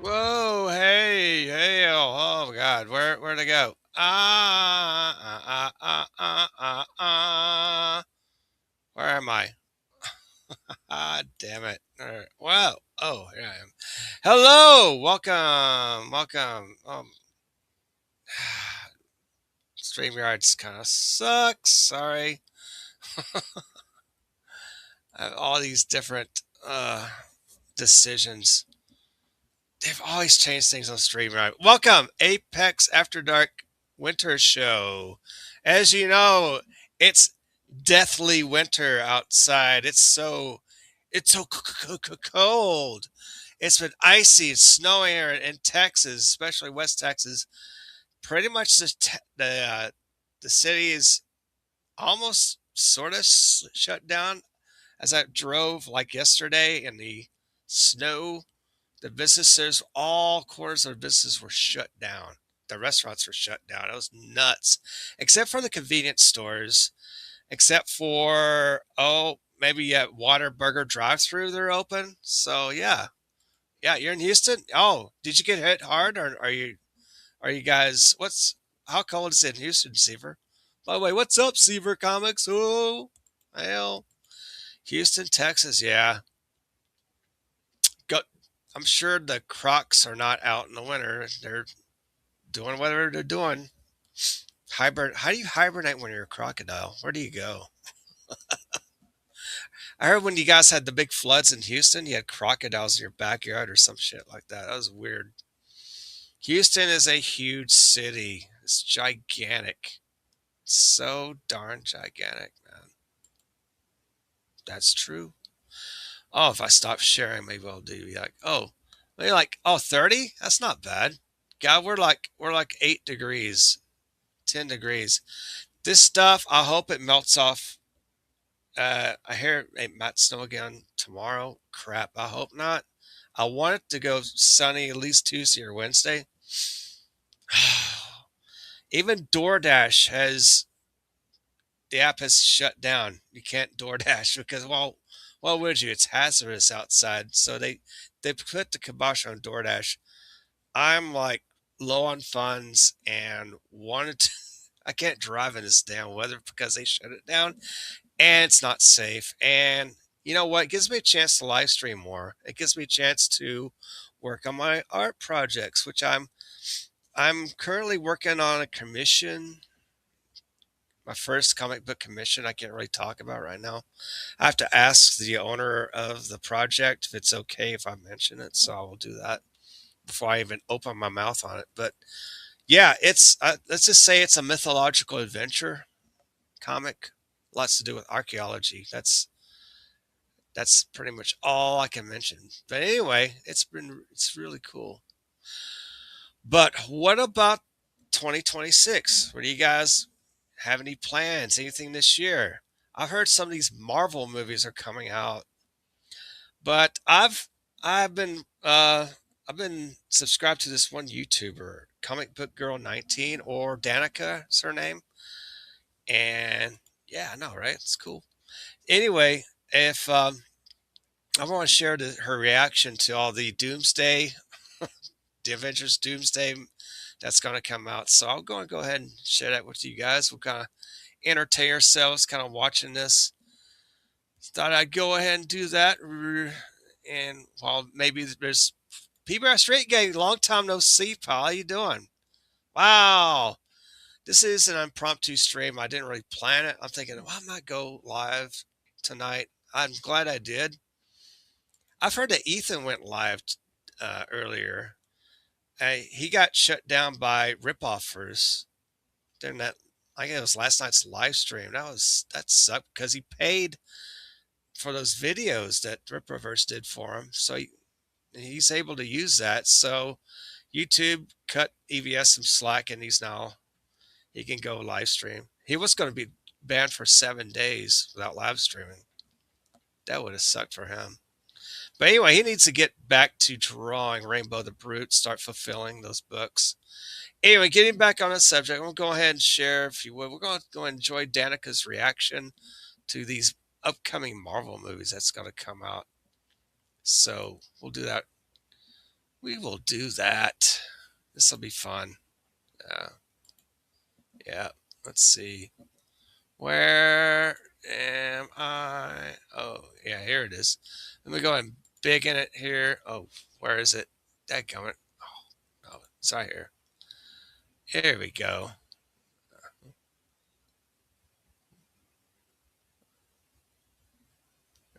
Whoa, hey, hey, oh God, where'd I go? Where am I? Ah, damn it. All right. Well, oh, here I am. Hello, welcome. StreamYards kind of sucks. Sorry. I have all these different decisions. They've always changed things on StreamYard. Welcome, Apex After Dark Winter Show. As you know, it's deathly winter outside. It's so cold. It's been icy, it's snowing here in Texas, especially West Texas. Pretty much the city is almost sort of shut down. As I drove like yesterday in the snow, the businesses, all corners of the business were shut down. The restaurants were shut down. It was nuts, except for the convenience stores, except for, oh, maybe at Waterburger drive-through they're open. So yeah, yeah, you're in Houston. Oh, did you get hit hard, or are you guys? How cold is it in Houston, Seaver? By the way, what's up, Seaver Comics? Oh, hell, Houston, Texas. Yeah, go. I'm sure the Crocs are not out in the winter. They're doing whatever they're doing. How do you hibernate when you're a crocodile? Where do you go? I heard when you guys had the big floods in Houston, you had crocodiles in your backyard or some shit like that. That was weird. Houston is a huge city. It's gigantic. So darn gigantic, man. That's true. Oh, if I stop sharing, maybe I'll do like, oh, maybe like, oh, 30? That's not bad. God, we're like 8 degrees, 10 degrees. This stuff, I hope it melts off. I hear it might snow again tomorrow. Crap, I hope not. I want it to go sunny at least Tuesday or Wednesday. Even DoorDash has the app has shut down. You can't DoorDash because well, what would you? It's hazardous outside, so they put the kibosh on DoorDash. I'm like low on funds and wanted to. I can't drive in this damn weather because they shut it down. And it's not safe. And you know what? It gives me a chance to live stream more. It gives me a chance to work on my art projects, which I'm currently working on a commission, my first comic book commission. I can't really talk about right now. I have to ask the owner of the project if it's okay if I mention it, so I will do that before I even open my mouth on it. But yeah, it's let's just say it's a mythological adventure comic, lots to do with archaeology. That's pretty much all I can mention. But anyway, it's really cool. But what about 2026? What do you guys have any plans? Anything this year? I've heard some of these Marvel movies are coming out, but I've been subscribed to this one YouTuber, Comic Book Girl 19 or Danica, is her name. And yeah, I know, right? It's cool. Anyway, if I want to share her reaction to all the Doomsday, the Avengers Doomsday that's going to come out. So I'm going to go ahead and share that with you guys. We'll kind of entertain ourselves, kind of watching this. Thought I'd go ahead and do that. And while maybe there's people are straight gang, long time no see, pal. How you doing? Wow. This is an impromptu stream. I didn't really plan it. I'm thinking, well, I might go live tonight. I'm glad I did. I've heard that Ethan went live earlier. He got shut down by ripoffers during that. I guess it was last night's live stream. That sucked because he paid for those videos that Rippaverse did for him, so he's able to use that. So YouTube cut EVS some slack, and he can go live stream. He was going to be banned for 7 days without live streaming. That would have sucked for him. But anyway, he needs to get back to drawing Rainbow the Brute, start fulfilling those books. Anyway, getting back on the subject, we'll go ahead and share, if you would. We're going to go and enjoy Danica's reaction to these upcoming Marvel movies that's going to come out. So we'll do that. We will do that. This will be fun. Yeah. Let's see. Where am I? Oh, yeah, here it is. Let me go ahead and big in it here. Oh, where is it? Dadgummit. Oh, no, it's right here. Here we go.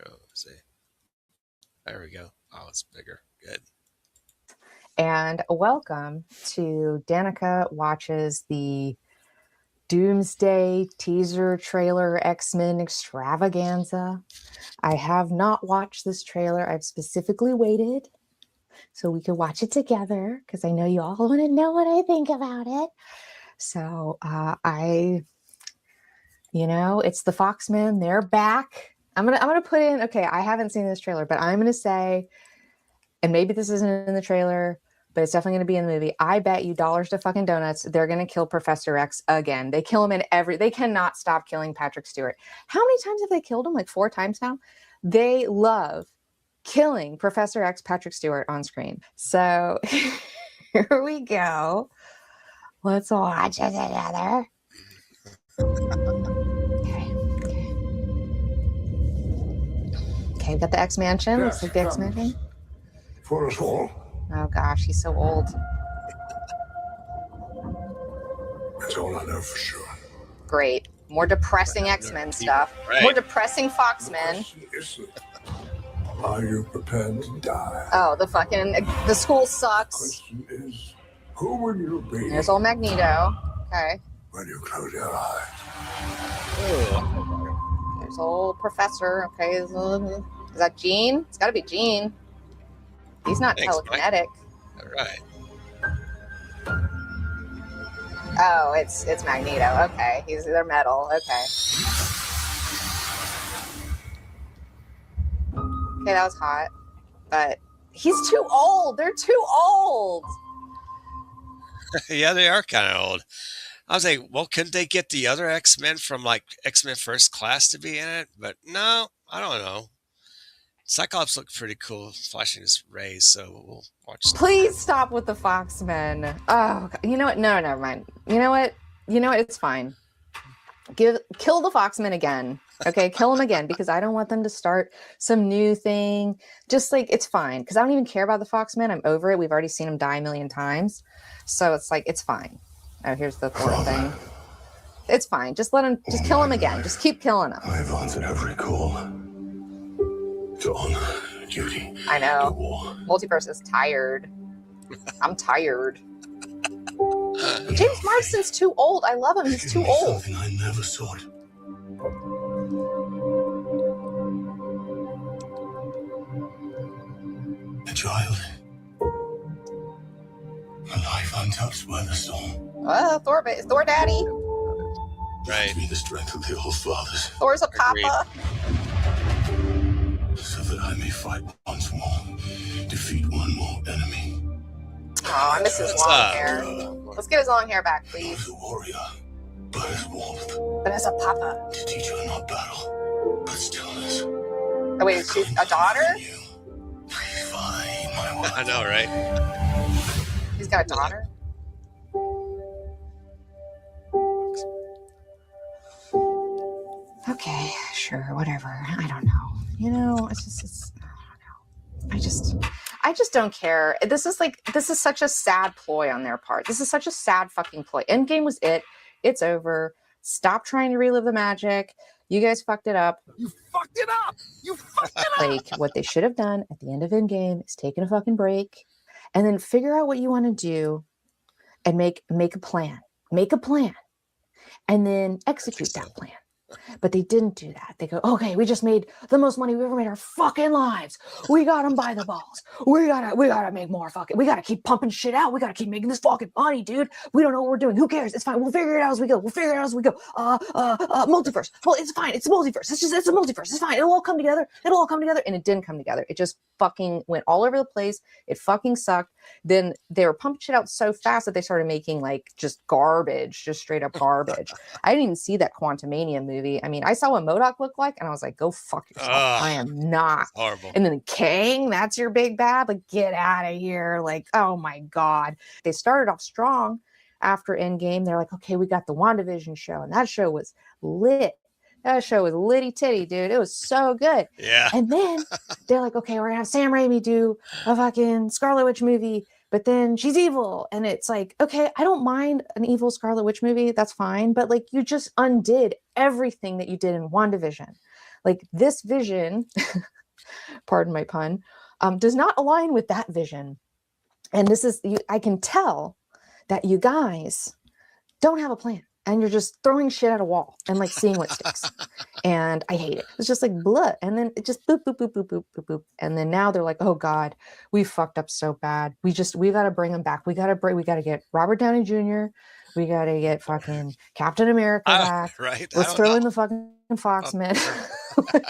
Oh, see. There we go. Oh, it's bigger. Good. And welcome to Danica Watches the Doomsday teaser trailer X-Men extravaganza. I have not watched this trailer. I've specifically waited so we could watch it together because I know you all want to know what I think about it. So it's the Foxmen. They're back. I'm gonna put in. Okay, I haven't seen this trailer, but I'm gonna say, and maybe this isn't in the trailer, but it's definitely going to be in the movie. I bet you dollars to fucking donuts they're going to kill Professor X again. They kill him in they cannot stop killing Patrick Stewart. How many times have they killed him? Like 4 times now? They love killing Professor X, Patrick Stewart on screen. So here we go. Let's watch it together. Okay, we've got the X-Mansion. Looks like the X-Mansion. For us all. Oh gosh, he's so old. That's all I know for sure. Great. More depressing X-Men stuff. Right. More depressing Foxmen. Are you prepared to die? Oh, the school sucks. The question is, who will you be? There's old Magneto. Okay. When you close your eyes. There's old Professor. Okay. Is that Jean? It's got to be Jean. He's not telekinetic. All right. Oh, it's Magneto. Okay. They're metal. Okay. Okay, that was hot. But he's too old. They're too old. Yeah, they are kind of old. I was like, well, couldn't they get the other X-Men from like X-Men First Class to be in it? But no, I don't know. Cyclops looked pretty cool, flashing his rays, so we'll watch. Please stop with the Foxmen. Oh, you know what? No, never mind. You know what? It's fine. Kill the Foxmen again. Okay, kill them again because I don't want them to start some new thing. Just like it's fine because I don't even care about the Foxmen. I'm over it. We've already seen them die a million times, so it's like it's fine. Oh, here's the Thor thing. It's fine. Just kill him again. Just keep killing them. I've answered every call. To honor, duty. I know. To war. Multiverse is tired. I'm tired. James Marsden's too old. I love him. He's too old. Something I never sought. A child. A life untouched by the storm. Thor daddy. Right. Gives me the strength of the old fathers. Thor's a Agreed. papa. So that I may fight once more. Defeat one more enemy. Oh, I miss his What's long up? hair. Let's get his long hair back, Not please. as a warrior, but as warmth. But as a papa. To teach her not battle, but stillness. Oh wait, she's a daughter? Fine, my wife. I know, right? He's got a daughter? Okay, sure, whatever. I don't know. You know, it's I don't know. I just don't care. This is such a sad ploy on their part. This is such a sad fucking ploy. Endgame was it. It's over. Stop trying to relive the magic. You guys fucked it up. You fucked it up. You fucked it up. Like what they should have done at the end of Endgame is taking a fucking break and then figure out what you want to do and make a plan. Make a plan and then execute that plan. But they didn't do that. They go, okay, we just made the most money we ever made in our fucking lives. We got them by the balls. We gotta make more fucking, we gotta keep pumping shit out. We gotta keep making this fucking money, dude. We don't know what we're doing. Who cares? It's fine. We'll figure it out as we go. Multiverse. Well, it's fine. It's a multiverse. It's a multiverse. It's fine. It'll all come together. And it didn't come together. It just fucking went all over the place. It fucking sucked. Then they were pumping shit out so fast that they started making like just garbage, just straight up garbage. I didn't even see that Quantumania movie. I mean, I saw what MODOK looked like and I was like, go fuck yourself. I am not. Horrible. And then Kang, that's your big bad. Like, get out of here. Like, oh my God. They started off strong after Endgame. They're like, okay, we got the WandaVision show. And that show was lit. That show was litty titty, dude. It was so good. Yeah. And then they're like, okay, we're gonna have Sam Raimi do a fucking Scarlet Witch movie, but then she's evil. And it's like, okay, I don't mind an evil Scarlet Witch movie. That's fine. But like, you just undid everything that you did in WandaVision. Like, this vision, pardon my pun, does not align with that vision. And this is, I can tell that you guys don't have a plan. And you're just throwing shit at a wall and like seeing what sticks. And I hate it. It's just like blah. And then it just boop, boop, boop, boop, boop, boop, boop. And then now they're like, oh God, we fucked up so bad. We got to bring them back. We got to get Robert Downey Jr. We got to get fucking Captain America back. Right. Let's throw in the fucking Foxman.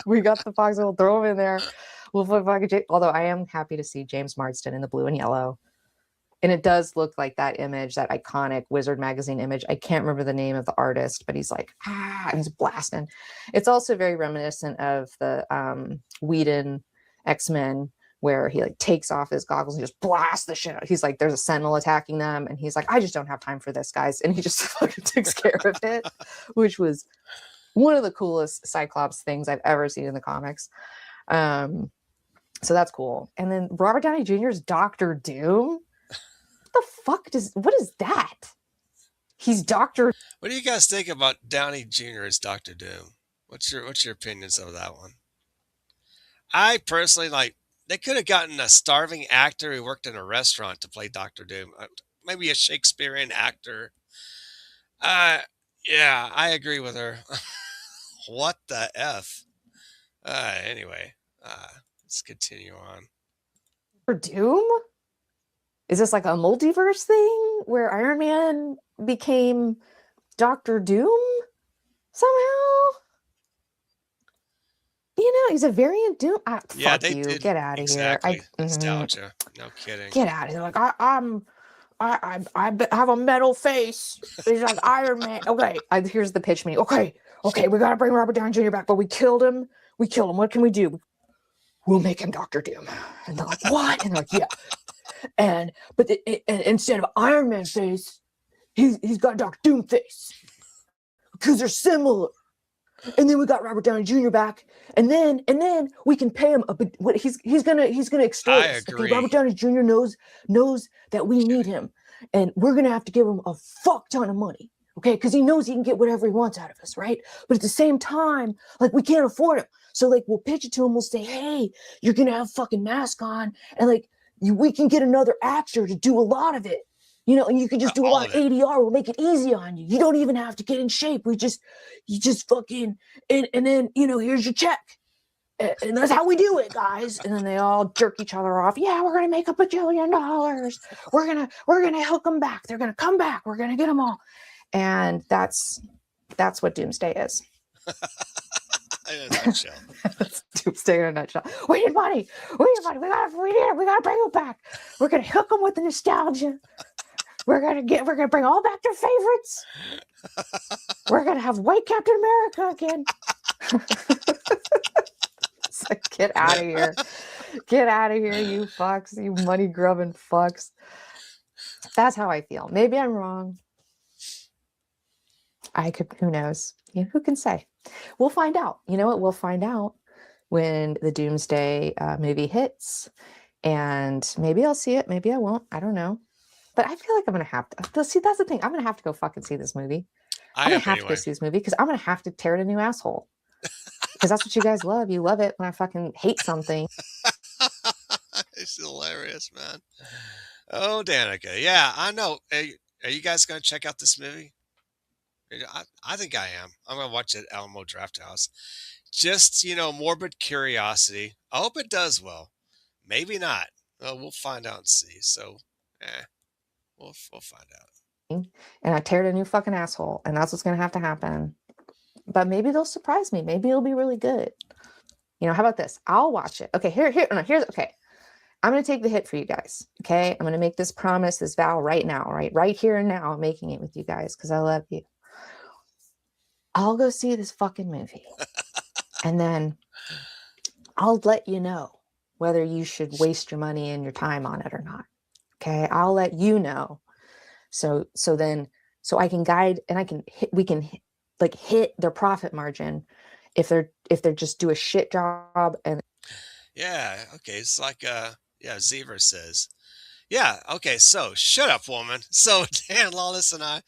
We got the Fox. We'll throw him in there. We'll put fucking although I am happy to see James Marsden in the blue and yellow. And it does look like that image, that iconic Wizard magazine image. I can't remember the name of the artist, but he's like, and he's blasting. It's also very reminiscent of the Whedon X-Men, where he like takes off his goggles and just blasts the shit out. He's like, there's a sentinel attacking them. And he's like, I just don't have time for this, guys. And he just fucking takes care of it, which was one of the coolest Cyclops things I've ever seen in the comics. So that's cool. And then Robert Downey Jr.'s Doctor Doom. What is that? He's Doctor. What do you guys think about Downey Jr. as Doctor Doom? What's your opinions of that one? I personally they could have gotten a starving actor who worked in a restaurant to play Doctor Doom. Maybe a Shakespearean actor. Yeah, I agree with her. What the F? Anyway, let's continue on. For Doom? Is this like a multiverse thing where Iron Man became Doctor Doom somehow? You know, he's a variant Doom. Yeah, fuck they you. did. Get out of Exactly. here. Nostalgia. No kidding. Get out of here. Like, I have a metal face. He's like Iron Man. Okay, here's the pitch meeting. Okay, we gotta bring Robert Downey Jr. back, but we killed him. What can we do? We'll make him Doctor Doom. And they're like, what? And they're like, yeah. And instead of Iron Man face, he's got Doctor Doom face because they're similar. And then we got Robert Downey Jr. back, and then we can pay him what he's gonna extort us. I agree. Okay, Robert Downey Jr. knows that we need him, and we're gonna have to give him a fuck ton of money. Okay, because he knows he can get whatever he wants out of us, right? But at the same time, like, we can't afford him, so like we'll pitch it to him. We'll say, hey, you're gonna have a fucking mask on, and like. We can get another actor to do a lot of it, you know, and you can just do a lot of ADR. We'll make it easy on you. You don't even have to get in shape. You just fucking, and then, you know, here's your check. And that's how we do it, guys. And then they all jerk each other off. Yeah, we're going to make $1 bajillion. We're going to hook them back. They're going to come back. We're going to get them all. And that's what Doomsday is. In a nutshell. Doomsday in a nutshell. We need money. We gotta bring them back. We're gonna hook them with the nostalgia. We're gonna bring all back their favorites. We're gonna have white Captain America again. It's like, get out of here. Get out of here, you fucks, you money grubbing fucks. That's how I feel. Maybe I'm wrong. Who knows? You know, who can say? We'll find out. You know what? We'll find out when the Doomsday movie hits, and maybe I'll see it. Maybe I won't. I don't know. But I feel like I'm going to have to. See, that's the thing. I'm going to have to go fucking see this movie. I'm going to have to go see this movie because I'm going to have to tear it a new asshole. Because that's what you guys love. You love it when I fucking hate something. It's hilarious, man. Oh, Danica. Yeah, I know. Are you guys going to check out this movie? I think I am. I'm going to watch it at Alamo Drafthouse. Just, you know, morbid curiosity. I hope it does well. Maybe not. Well, we'll find out and see. So, we'll find out. And I tear it a new fucking asshole. And that's what's going to have to happen. But maybe they'll surprise me. Maybe it'll be really good. You know, how about this? I'll watch it. Okay, here's okay. I'm going to take the hit for you guys. Okay. I'm going to make this promise, this vow right now, right here and now. I'm making it with you guys because I love you. I'll go see this fucking movie. And then I'll let you know whether you should waste your money and your time on it or not. Okay. I'll let you know. So I can guide and we can hit their profit margin if they're just do a shit job. And Yeah. Okay. It's like, Zever says. Yeah. Okay. So shut up, woman. So Dan Lawless and I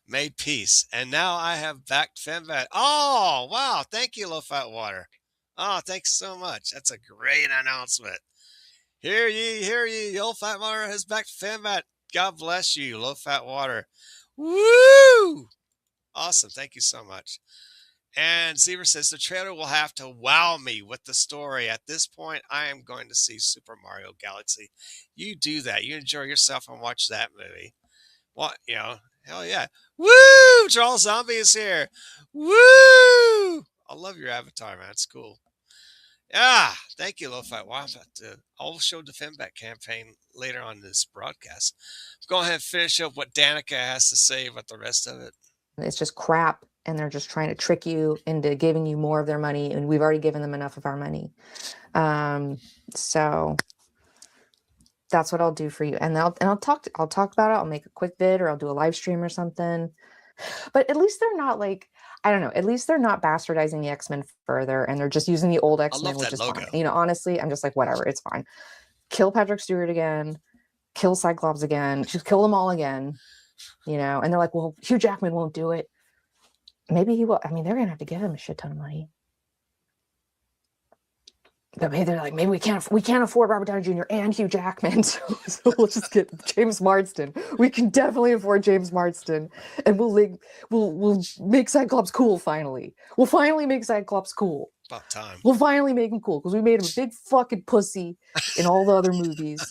made peace, and now I have backed Fembat. Oh, wow. Thank you, Low Fat Water. Oh, thanks so much. That's a great announcement. Hear ye, Low Fat Water has backed Fembat. God bless you, Low Fat Water. Woo! Awesome. Thank you so much. And Zever says the trailer will have to wow me with the story. At this point, I am going to see Super Mario Galaxy. You do that. You enjoy yourself and watch that movie. What, hell yeah. Woo! Charles Zombie is here. Woo! I love your avatar, man. It's cool. Yeah, thank you, Lo-Fi. Wow, I'll show the Fembat campaign later on in this broadcast. Go ahead and finish up what Danica has to say about the rest of it. It's just crap, and they're just trying to trick you into giving you more of their money, and we've already given them enough of our money. So that's what I'll do for you, and I'll talk about it. I'll make a quick vid, or I'll do a live stream or something. But at least they're not like, I don't know, at least they're not bastardizing the X-Men further, and they're just using the old X-Men, which is fine. Honestly, I'm just like, whatever, it's fine. Kill Patrick Stewart again, kill Cyclops again, just kill them all again, and they're like, well, Hugh Jackman won't do it. Maybe he will. I mean, they're gonna have to give him a shit ton of money. But maybe they're like, maybe we can't afford Robert Downey Jr. and Hugh Jackman, so we'll just get James Marsden. We can definitely afford James Marsden, and we'll make Cyclops cool finally. We'll finally make Cyclops cool. About time. We'll finally make him cool because we made him a big fucking pussy in all the other movies.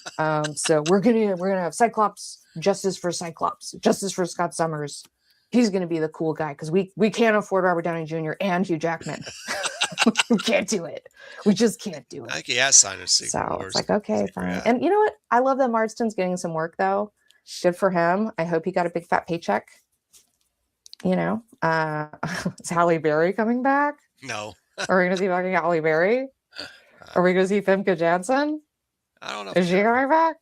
So we're gonna have Cyclops, justice for Cyclops, justice for Scott Summers. He's gonna be the cool guy because we can't afford Robert Downey Jr. and Hugh Jackman. We can't do it. We just can't do it. I think he has signed a Secret So Wars. it's like, okay, fine. And you know what? I love that Marsden's getting some work though. Good for him. I hope he got a big fat paycheck. Is Halle Berry coming back? No. Are we gonna see fucking Halle Berry? Are we gonna see Femke Janssen? I don't know. Is she coming back?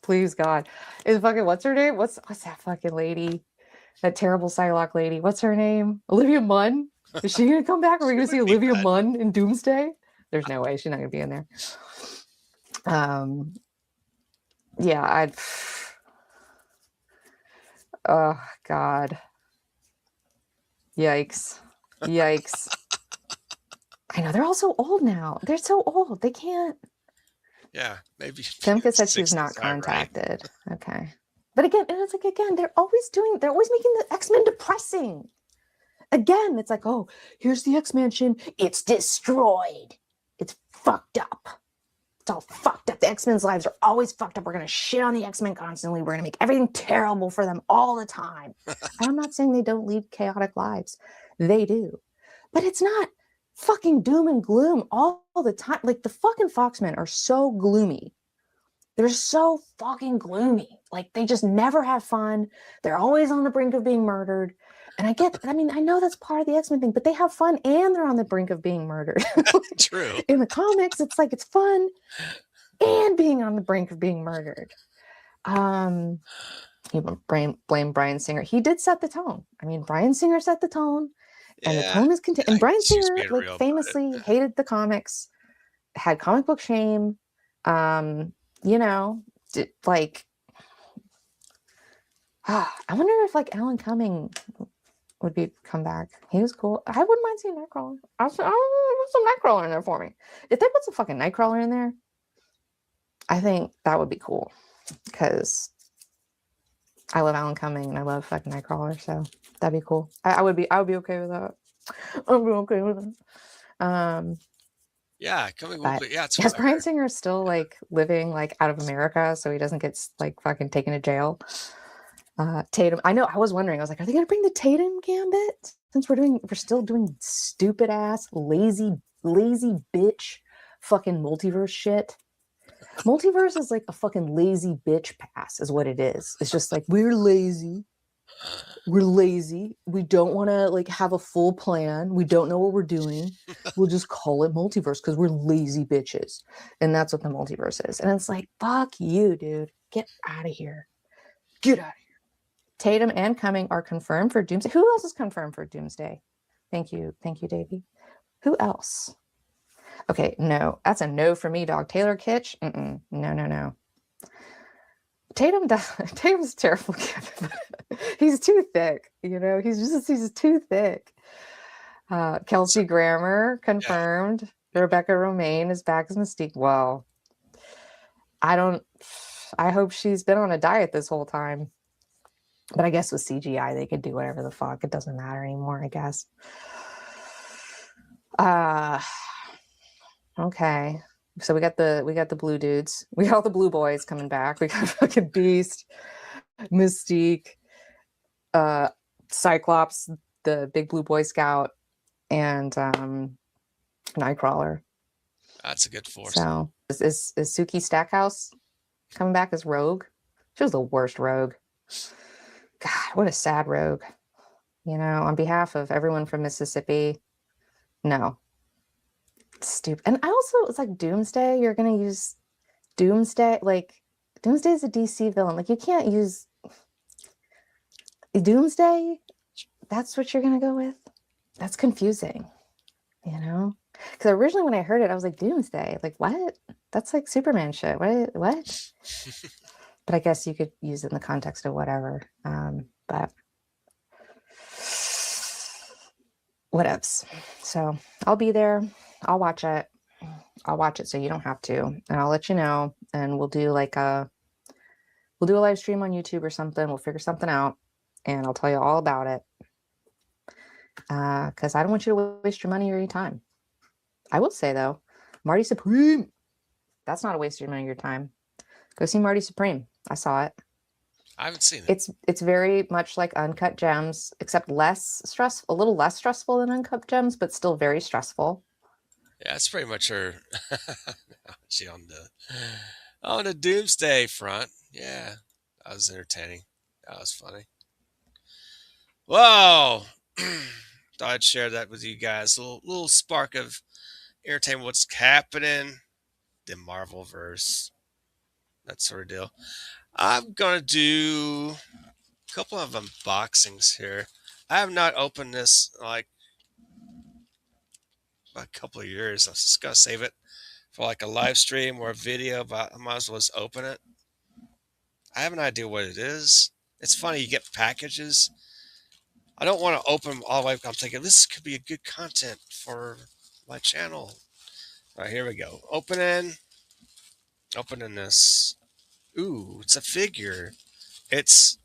Please God. Is fucking what's her name? What's that fucking lady? That terrible Psylocke lady. What's her name? Olivia Munn? Is she gonna come back? Are we gonna see Olivia Munn in Doomsday? There's no way she's not gonna be in there. Oh God. Yikes. I know, they're all so old now. They're so old. They can't. Yeah, maybe. Femke said she's not contacted. Right. Okay. But again, they're always making the X-Men depressing. Again, it's like, oh, here's the X-Mansion. It's destroyed. It's fucked up. It's all fucked up. The X-Men's lives are always fucked up. We're going to shit on the X-Men constantly. We're going to make everything terrible for them all the time. And I'm not saying they don't lead chaotic lives. They do. But it's not fucking doom and gloom all the time. Like, the fucking Foxmen are so gloomy. They're so fucking gloomy. Like, they just never have fun. They're always on the brink of being murdered. And I know that's part of the X-Men thing, but they have fun and they're on the brink of being murdered. True. In the comics, it's like it's fun and being on the brink of being murdered. You blame Bryan Singer. He did set the tone. I mean, Bryan Singer set the tone, and the tone is continued. And Bryan Singer, famously hated the comics, had comic book shame. I wonder if Alan Cumming would come back. He was cool. I wouldn't mind seeing Nightcrawler. I don't know, put some Nightcrawler in there for me. If they put some fucking Nightcrawler in there, I think that would be cool because I love Alan Cumming and I love fucking Nightcrawler, so that'd be cool. I would be okay with that. I'd be okay with it. Yeah, it's yes, Bryan Singer is still living out of America, so he doesn't get fucking taken to jail. Tatum, I know. I was wondering. I was like, are they gonna bring the Tatum Gambit since we're still doing stupid ass, lazy bitch, fucking multiverse shit? Multiverse is like a fucking lazy bitch pass, is what it is. It's just like, we're lazy. We're lazy. We don't want to like have a full plan. We don't know what we're doing. We'll just call it multiverse because we're lazy bitches. And that's what the multiverse is. And it's like, fuck you, dude. Get out of here. Get out of here. Tatum and Cumming are confirmed for Doomsday. Who else is confirmed for Doomsday? Thank you. Thank you, Davey. Who else? Okay, no. That's a no for me, dog. Taylor Kitsch? No, no, no. Tatum's terrible. He's too thick, you know. He's too thick. Kelsey Grammer confirmed. Yeah. Rebecca Romaine is back as Mystique. Well, I hope she's been on a diet this whole time. But I guess with CGI they could do whatever the fuck. It doesn't matter anymore, I guess. Okay. So we got the blue dudes. We got all the blue boys coming back. We got fucking Beast, Mystique, Cyclops, the big blue Boy Scout, and Nightcrawler. That's a good force. So is Suki Stackhouse coming back as Rogue? She was the worst Rogue. God, what a sad Rogue. You know, on behalf of everyone from Mississippi, no. Stupid. And I also, it's like Doomsday, you're gonna use Doomsday, like Doomsday is a DC villain, like you can't use Doomsday. That's what you're gonna go with. That's confusing, you know, because originally when I heard it I was like, Doomsday, like what? That's like Superman shit. What But I guess you could use it in the context of whatever. But what else? So I'll be there. I'll watch it so you don't have to, and I'll let you know, and we'll do a live stream on YouTube or something. We'll figure something out and I'll tell you all about it, because I don't want you to waste your money or your time. I will say though, Marty Supreme, that's not a waste of your money or your time. Go see Marty Supreme. I saw it. I haven't seen it. It's very much like Uncut Gems, except a little less stressful than Uncut Gems, but still very stressful. Yeah, it's pretty much her. She on the Doomsday front. Yeah, that was entertaining. That was funny. Whoa! Thought I'd share that with you guys. A little spark of entertainment. What's happening? The Marvelverse. That sort of deal. I'm gonna do a couple of unboxings here. I have not opened this like a couple of years. I was just gonna save it for like a live stream or a video, but I might as well just open it. I have an idea what it is. It's funny, you get packages. I don't want to open them all the way. I'm thinking this could be a good content for my channel. All right, here we go. Opening this. Ooh, it's a figure. It's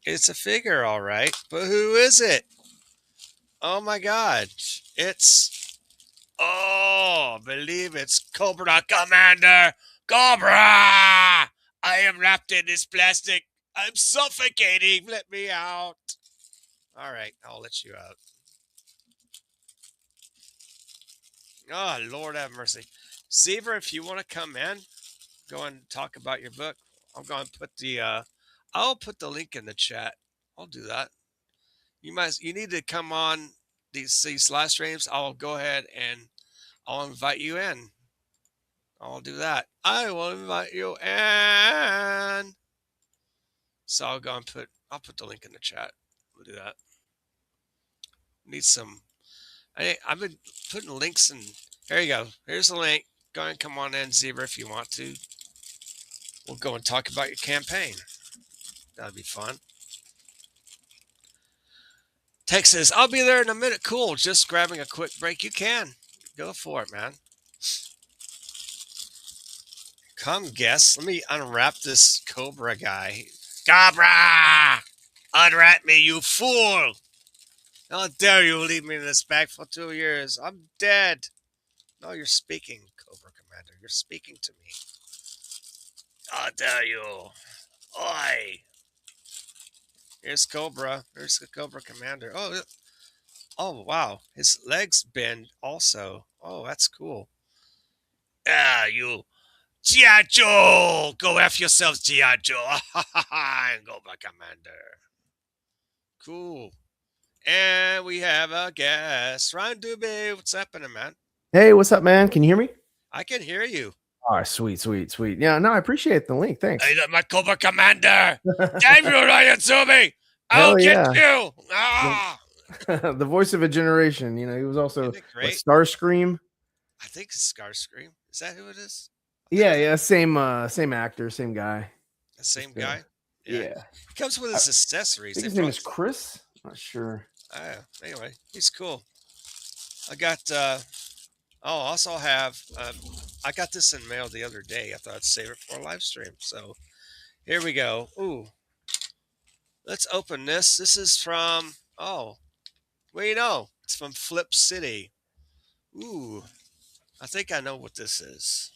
a figure, all right. But who is it? Oh my God! I believe it's Cobra Commander. Cobra! I am wrapped in this plastic. I'm suffocating. Let me out. All right, I'll let you out. Oh, Lord have mercy. Seaver, if you want to come in, go and talk about your book. I'm going to put I'll put the link in the chat. I'll do that. You need to come on these live streams. I'll go ahead and I'll invite you in. I'll do that. I will invite you in. So I'll put the link in the chat. We'll do that. Need some. I've been putting links in. Here you go. Here's the link. Go ahead and come on in, Zebra, if you want to. We'll go and talk about your campaign. That'd be fun. Tex says, I'll be there in a minute. Cool. Just grabbing a quick break. You can. Go for it, man. Come guess. Let me unwrap this Cobra guy. Cobra! Unwrap me, you fool! How dare you leave me in this bag for 2 years? I'm dead. No, you're speaking, Cobra Commander. You're speaking to me. How dare you? Oi! Here's Cobra. Here's the Cobra Commander. Oh, wow. His legs bend also. Oh, that's cool. Yeah, you G.I. Joe! Go F yourselves, G.I. Joe! And go back, Commander. Cool. And we have a guest. Ryan Dubé, what's happening, man? Hey, what's up, man? Can you hear me? I can hear you. Oh, sweet. Yeah, no, I appreciate the link. Thanks. Hey, my Cobra Commander! Damn you, Ryan Dubé! I'll Hell get yeah. you! Ah! The voice of a generation. You know, he was also Isn't it great? Starscream. I think it's Starscream. Is that who it is? Yeah, same actor, same guy. The same Just, guy? Yeah. He comes with his accessories. I think his name is Chris. Not sure. Anyway, he's cool. I got also have I got this in mail the other day. I thought I'd save it for a live stream. So here we go. Ooh. Let's open this. This is from it's from Flip City. Ooh. I think I know what this is.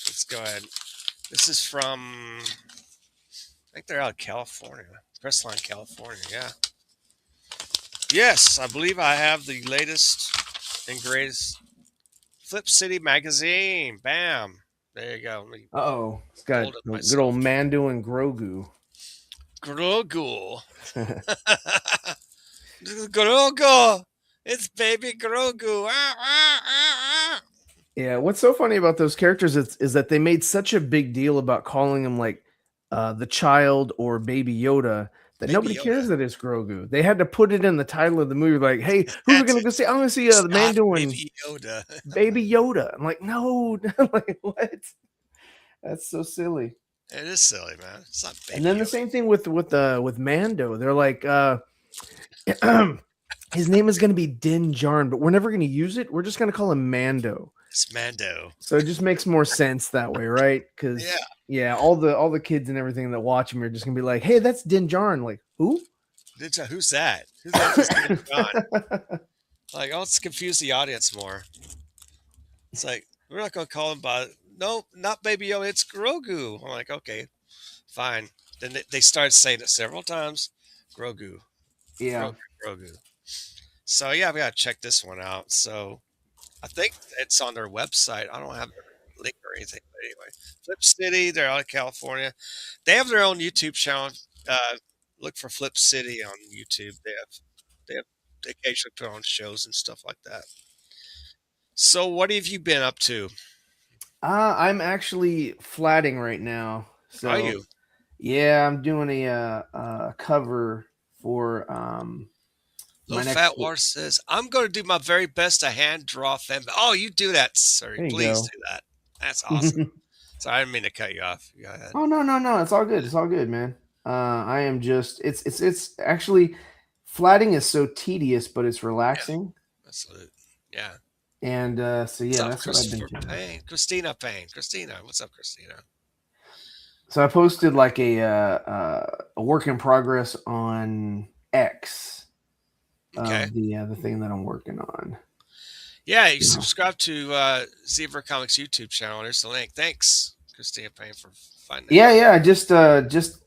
Let's go ahead. This is from I think they're out of California. Crestline, California, yeah. Yes, I believe I have the latest and greatest Flip City magazine. Bam. There you go. Uh-oh. It's got Hold it good myself. old Mando and Grogu. Grogu. Grogu. It's baby Grogu. Yeah, what's so funny about those characters is that they made such a big deal about calling him like the child or Baby Yoda that Baby nobody Yoda. cares that it's Grogu. They had to put it in the title of the movie, like, "Hey, who are we gonna go see? I'm gonna see the Mando and Baby Yoda. Baby Yoda." I'm like, no, like what? That's so silly. It is silly, man. It's not baby. And then the Yoda. same thing with Mando. They're like, his name is gonna be Din Djarin, but we're never gonna use it. We're just gonna call him Mando. It's Mando. So it just makes more sense that way, right? Because Yeah. all the kids and everything that watch him are just gonna be like, "Hey, that's Din Djarin." Like, who? Who's that? Who's that? John? Like, let's confuse the audience more. It's like, we're not going to call him by, no, not Baby Yoda, it's Grogu. I'm like, okay, fine. Then they started saying it several times. Grogu. Yeah. Grogu. So, yeah, we got to check this one out. So, I think it's on their website. I don't have a link or anything. But anyway, Flip City, they're out of California. They have their own YouTube channel. Look for Flip City on YouTube. They occasionally put on shows and stuff like that. So what have you been up to? I'm actually flatting right now. So Are you? Yeah, I'm doing a cover for Low Fat War says, I'm going to do my very best to hand draw them. Oh, you do that, sir. Please do that. That's awesome. Sorry, I didn't mean to cut you off. Go ahead. Oh no, it's all good. It's all good, man. I am just it's actually flatting is so tedious, but it's relaxing. Yeah. Absolutely. Yeah. And so yeah, that's what I've been doing. Christina Payne. Christina, what's up, Christina? So I posted like a work in progress on X. Okay. The thing that I'm working on. Yeah, you subscribe to Zebra Comics YouTube channel. There's the link. Thanks, Christina Payne, for finding it. Yeah, I just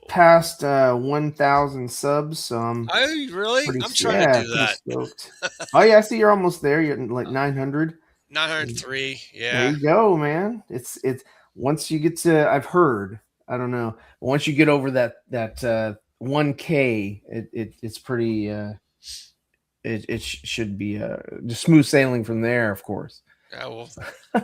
passed 1,000 subs, so I'm. Oh, really? I'm trying to do that. Stoked. Oh yeah, I see you're almost there. You're like 900. 903. Yeah. There you go, man. It's once you get to, I've heard, I don't know, once you get over that 1K, it's pretty. It should be just smooth sailing from there, of course. Yeah, well,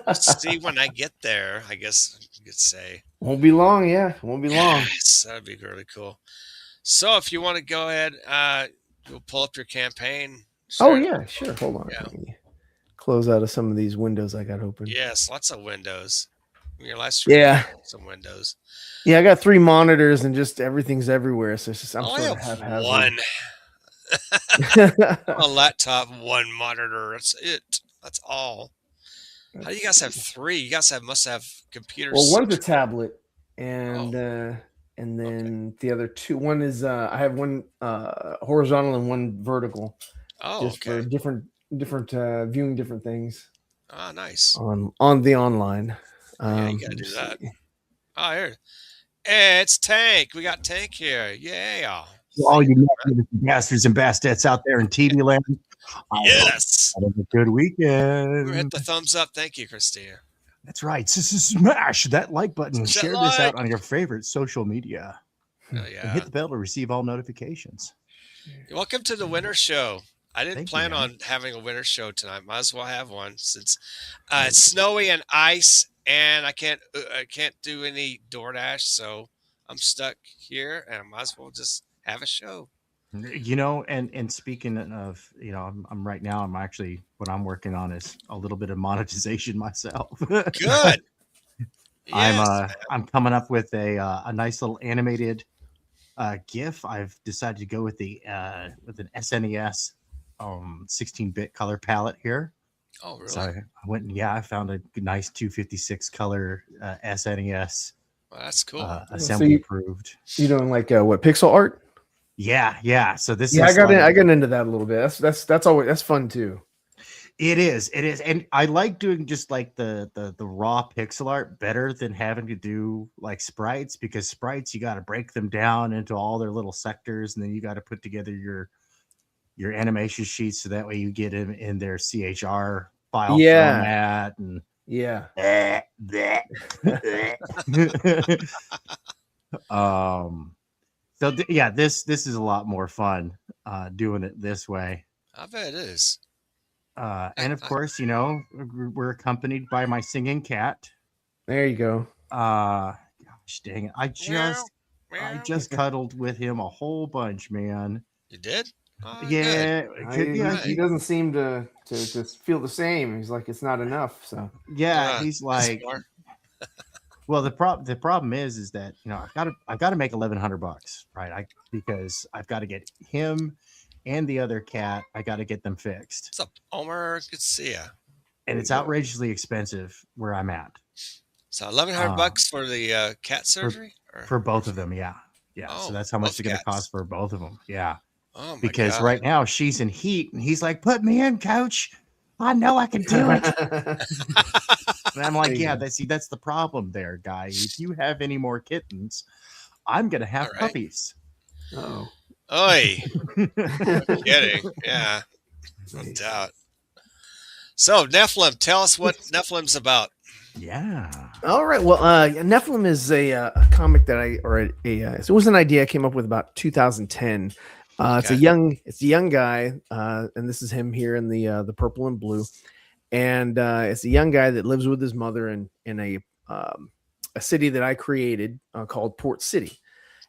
let's see when I get there, I guess you could say. Won't be long, yeah. Won't be long. Yes, that'd be really cool. So if you want to go ahead, you'll pull up your campaign. Oh, yeah, sure. Hold on. Yeah. Let me close out of some of these windows I got open. Yes, lots of windows. Your last stream, some windows. Yeah, I got 3 monitors and just everything's everywhere. So it's just, I'm I sort of have one. A laptop, 1 monitor. That's it. That's all. How do you guys have 3? You guys must have computers. Well, one's a tablet, and then the other 2. One is I have one horizontal and one vertical. Oh, just for different viewing different things. Ah, nice. On the online. Yeah, you gotta do that. Oh, here. Hey, it's Tank. We got Tank here. Yeah. All you bastards and bastards out there in TV land. Yes. Have a good weekend. Hit the thumbs up. Thank you, Christina. That's right. Smash that like button. Smash that Share this out like. on your favorite social media. Oh, And yeah. hit the bell to receive all notifications. Welcome to the winter show. I didn't Thank you, plan man. on having a winter show tonight. Might as well have one since it's snowy and ice, and I can't do any DoorDash, so I'm stuck here, and I might as well just have a show. You know, and speaking of, you know, I'm right now, I'm actually, what I'm working on is a little bit of monetization myself. Good. Yes. I'm coming up with a nice little animated GIF. I've decided to go with with an SNES 16-bit color palette here. Oh, really? So I went and I found a nice 256 color SNES. Well, that's cool. Assembly approved. You doing like what, pixel art? Yeah. So this Yeah, is I got into that a little bit. That's always, that's fun too. It is, and I like doing just like the raw pixel art better than having to do like sprites, because sprites, you got to break them down into all their little sectors, and then you got to put together your animation sheets so that way you get them in their CHR file format. And yeah. So this is a lot more fun doing it this way. I bet it is. And of course, you know, we're accompanied by my singing cat. There you go. Gosh dang it. I Meow. just cuddled with him a whole bunch, man. You did? Oh, Yeah. He doesn't seem to just feel the same. He's like, it's not enough. So Yeah, he's like, well, the problem is that, you know, I've got to make $1,100, right? Because I've got to get him and the other cat. I got to get them fixed. What's up, Omer? Good to see ya. And it's outrageously expensive where I'm at. So $1,100 for the cat surgery? For both of them, yeah. Oh, so that's how much both it's going to cats. cost for both of them. Yeah. Oh my Because God. right now she's in heat, and he's like, "Put me in, coach. I know I can do it." And I'm like, "Yeah, that's the problem there, guy. If you have any more kittens, I'm gonna have All right. puppies." oh. Oi. No kidding. Yeah. No doubt. So Nephilim, tell us what Nephilim's about. Yeah. All right. Well, Nephilim is a comic that it was an idea I came up with about 2010. It's a young guy, and this is him here in the purple and blue, and it's a young guy that lives with his mother in a city that I created called Port City.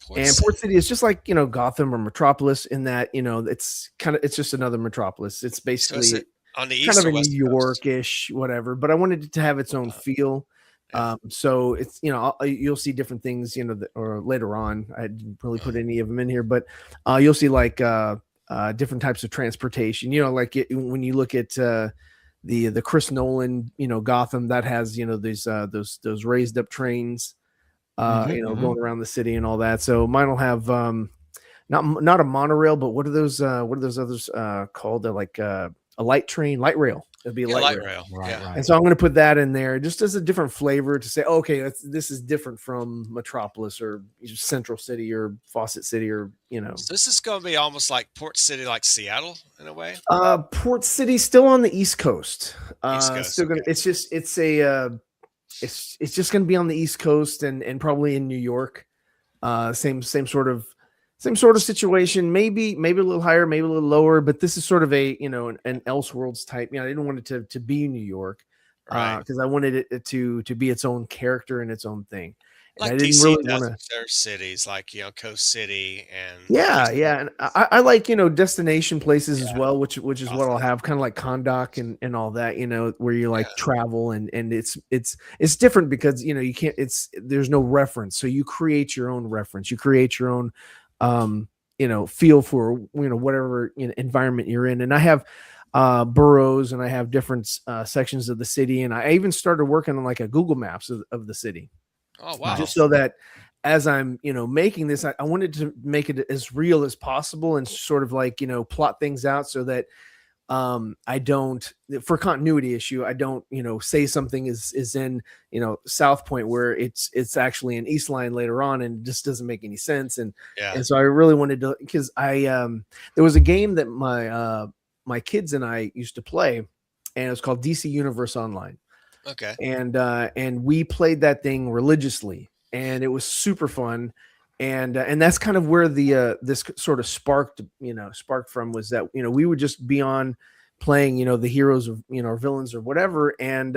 Port City is just like, you know, Gotham or Metropolis in that, you know, it's just another Metropolis. It's basically So is it on the east kind of or a west New coast? York-ish, whatever. But I wanted it to have its own feel. Yeah. So it's, you know, you'll see different things, you know, or later on. I didn't really put any of them in here, but you'll see like different types of transportation. You know, like when you look at the Chris Nolan, you know, Gotham, that has, you know, those raised up trains, you know, going around the city and all that. So mine will have not a monorail, but what are those others called? They're like a light rail. It'd be a light rail. Right. And so I'm going to put that in there just as a different flavor to say, okay, this is different from Metropolis or Central City or Fawcett City, or, you know. So this is going to be almost like Port City, like Seattle in a way. Port City still on the East Coast. East Coast, Still gonna. okay. It's just it's just going to be on the East Coast and probably in New York. Same sort of situation, maybe a little higher, maybe a little lower, but this is sort of a, you know, an Elseworlds type. You know, I didn't want it to be New York, because I wanted it to be its own character and its own thing. And Like I didn't DC really does want with their cities, like, you know, Coast City and yeah, and I like, you know, destination places as well, which is what I'll have, kind of like Kahndaq and all that, you know, where you like travel and it's different because, you know, you can't, there's no reference, so you create your own reference, you create your own you know, feel for, you know, whatever, you know, environment you're in. And I have boroughs and I have different sections of the city, and I even started working on like a Google Maps of the city. Oh wow. Just so that as I'm, you know, making this, I wanted to make it as real as possible and sort of like, you know, plot things out so that I don't, for continuity issue, I don't, you know, say something is in, you know, South Point where it's actually in East Line later on, and it just doesn't make any sense. And so I really wanted to, because there was a game that my kids and I used to play, and it was called DC Universe Online. Okay. and we played that thing religiously, and it was super fun. And that's kind of where the this sort of sparked from, was that we would just be on playing the heroes of or villains or whatever, and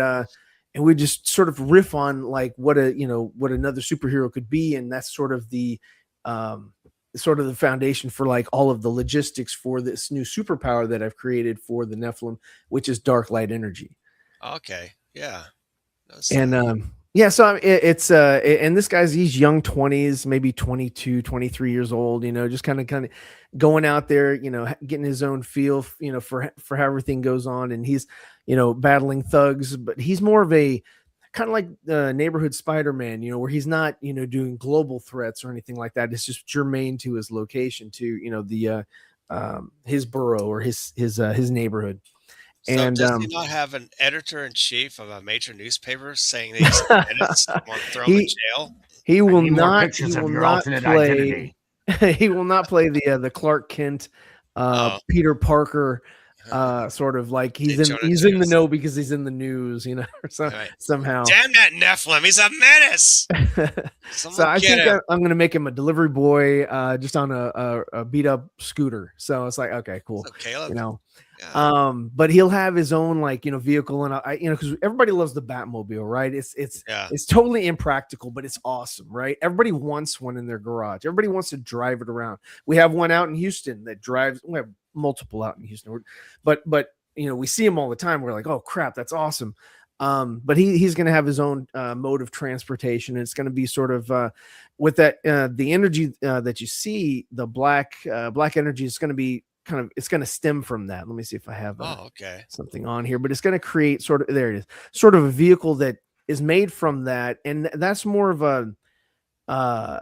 we just sort of riff on like what another superhero could be, and that's sort of the foundation for like all of the logistics for this new superpower that I've created for the Nephilim, which is dark light energy. Okay. Yeah. And yeah, so it's and this he's young 20s, maybe 22, 23 years old, just kind of going out there, getting his own feel, for how everything goes on. And he's, battling thugs, but he's more of a kind of like the neighborhood Spider-Man, where he's not, doing global threats or anything like that. It's just germane to his location, to, the his borough or his neighborhood. So And does he not have an editor-in-chief of a major newspaper saying that he's a menace and want to throw him in jail? He will need more not. He pictures of will your not alternate play. identity. He will not play the Clark Kent, Peter Parker, sort of like he's in the know because he's in the news, Right. somehow. Damn that Nephilim! He's a menace. So I think I'm going to make him a delivery boy, just on a beat up scooter. So it's like, okay, cool. So Caleb, Yeah. But he'll have his own vehicle, and because everybody loves the Batmobile, right? It's totally impractical, but it's awesome, right? Everybody wants one in their garage. Everybody wants to drive it around. We have one out in Houston that drives. We have multiple out in Houston, but we see him all the time. We're like, oh crap, that's awesome. But he's going to have his own mode of transportation. And it's going to be sort of with that the energy that you see, the black energy is going to be it's going to stem from that. Let me see if I have something on here, but it's going to create there it is, sort of a vehicle that is made from that. And that's more of a, I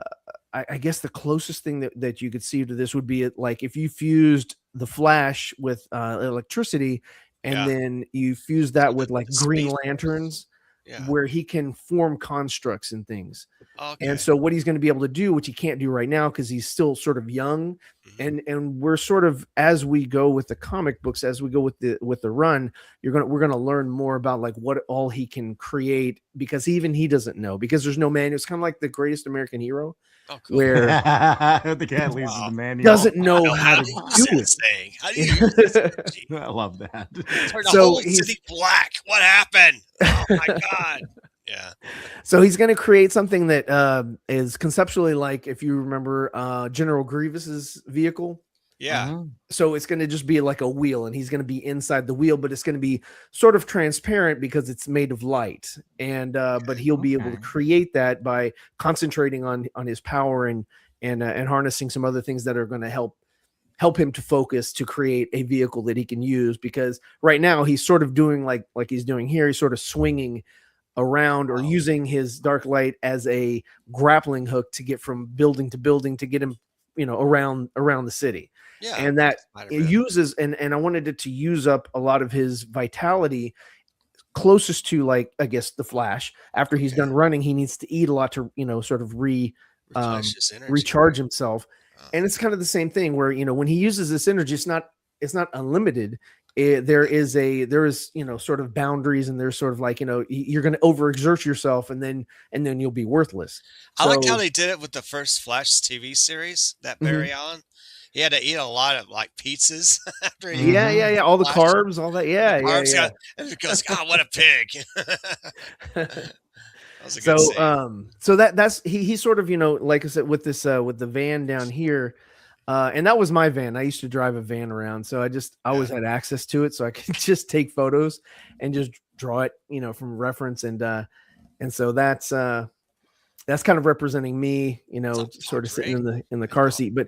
guess the closest thing that you could see to this would be like if you fused the Flash with electricity, and then you fuse that with like Green Lanterns, where he can form constructs and things. Okay. And so what he's going to be able to do, which he can't do right now because he's still sort of young, and we're sort of, as we go with the comic books, as we go with the run, we're gonna learn more about like what all he can create, because even he doesn't know, because there's no manual. It's kind of like the Greatest American Hero. Oh, cool. Where the cat leaves the manual, doesn't know how to do it. How do you use this? I love that. Turn the whole city black. What happened? Oh my god. Yeah. So he's going to create something that is conceptually like, if you remember General Grievous's vehicle. Yeah. So it's going to just be like a wheel, and he's going to be inside the wheel, but it's going to be sort of transparent because it's made of light. And but he'll be able to create that by concentrating on his power and harnessing some other things that are going to help him to focus to create a vehicle that he can use. Because right now he's sort of doing like he's doing here. He's sort of swinging around or using his dark light as a grappling hook to get from building to building to get him, around the city. Yeah. And that it uses, and I wanted it to use up a lot of his vitality, closest to like, I guess, the Flash. After he's done running, he needs to eat a lot to, sort of recharge himself. And it's kind of the same thing where, when he uses this energy, it's not unlimited. There is sort of boundaries, and there's sort of like, you're going to overexert yourself, and then you'll be worthless. I like how they did it with the first Flash TV series that Barry Allen. He had to eat a lot of like pizzas after he all the carbs, all that. And it goes, God, what a pig. So that's he's sort of, like I said, with this with the van down here. And that was my van. I used to drive a van around, so I always had access to it, so I could just take photos and just draw it, from reference. And so that's kind of representing me, sort of sitting in the car seat. But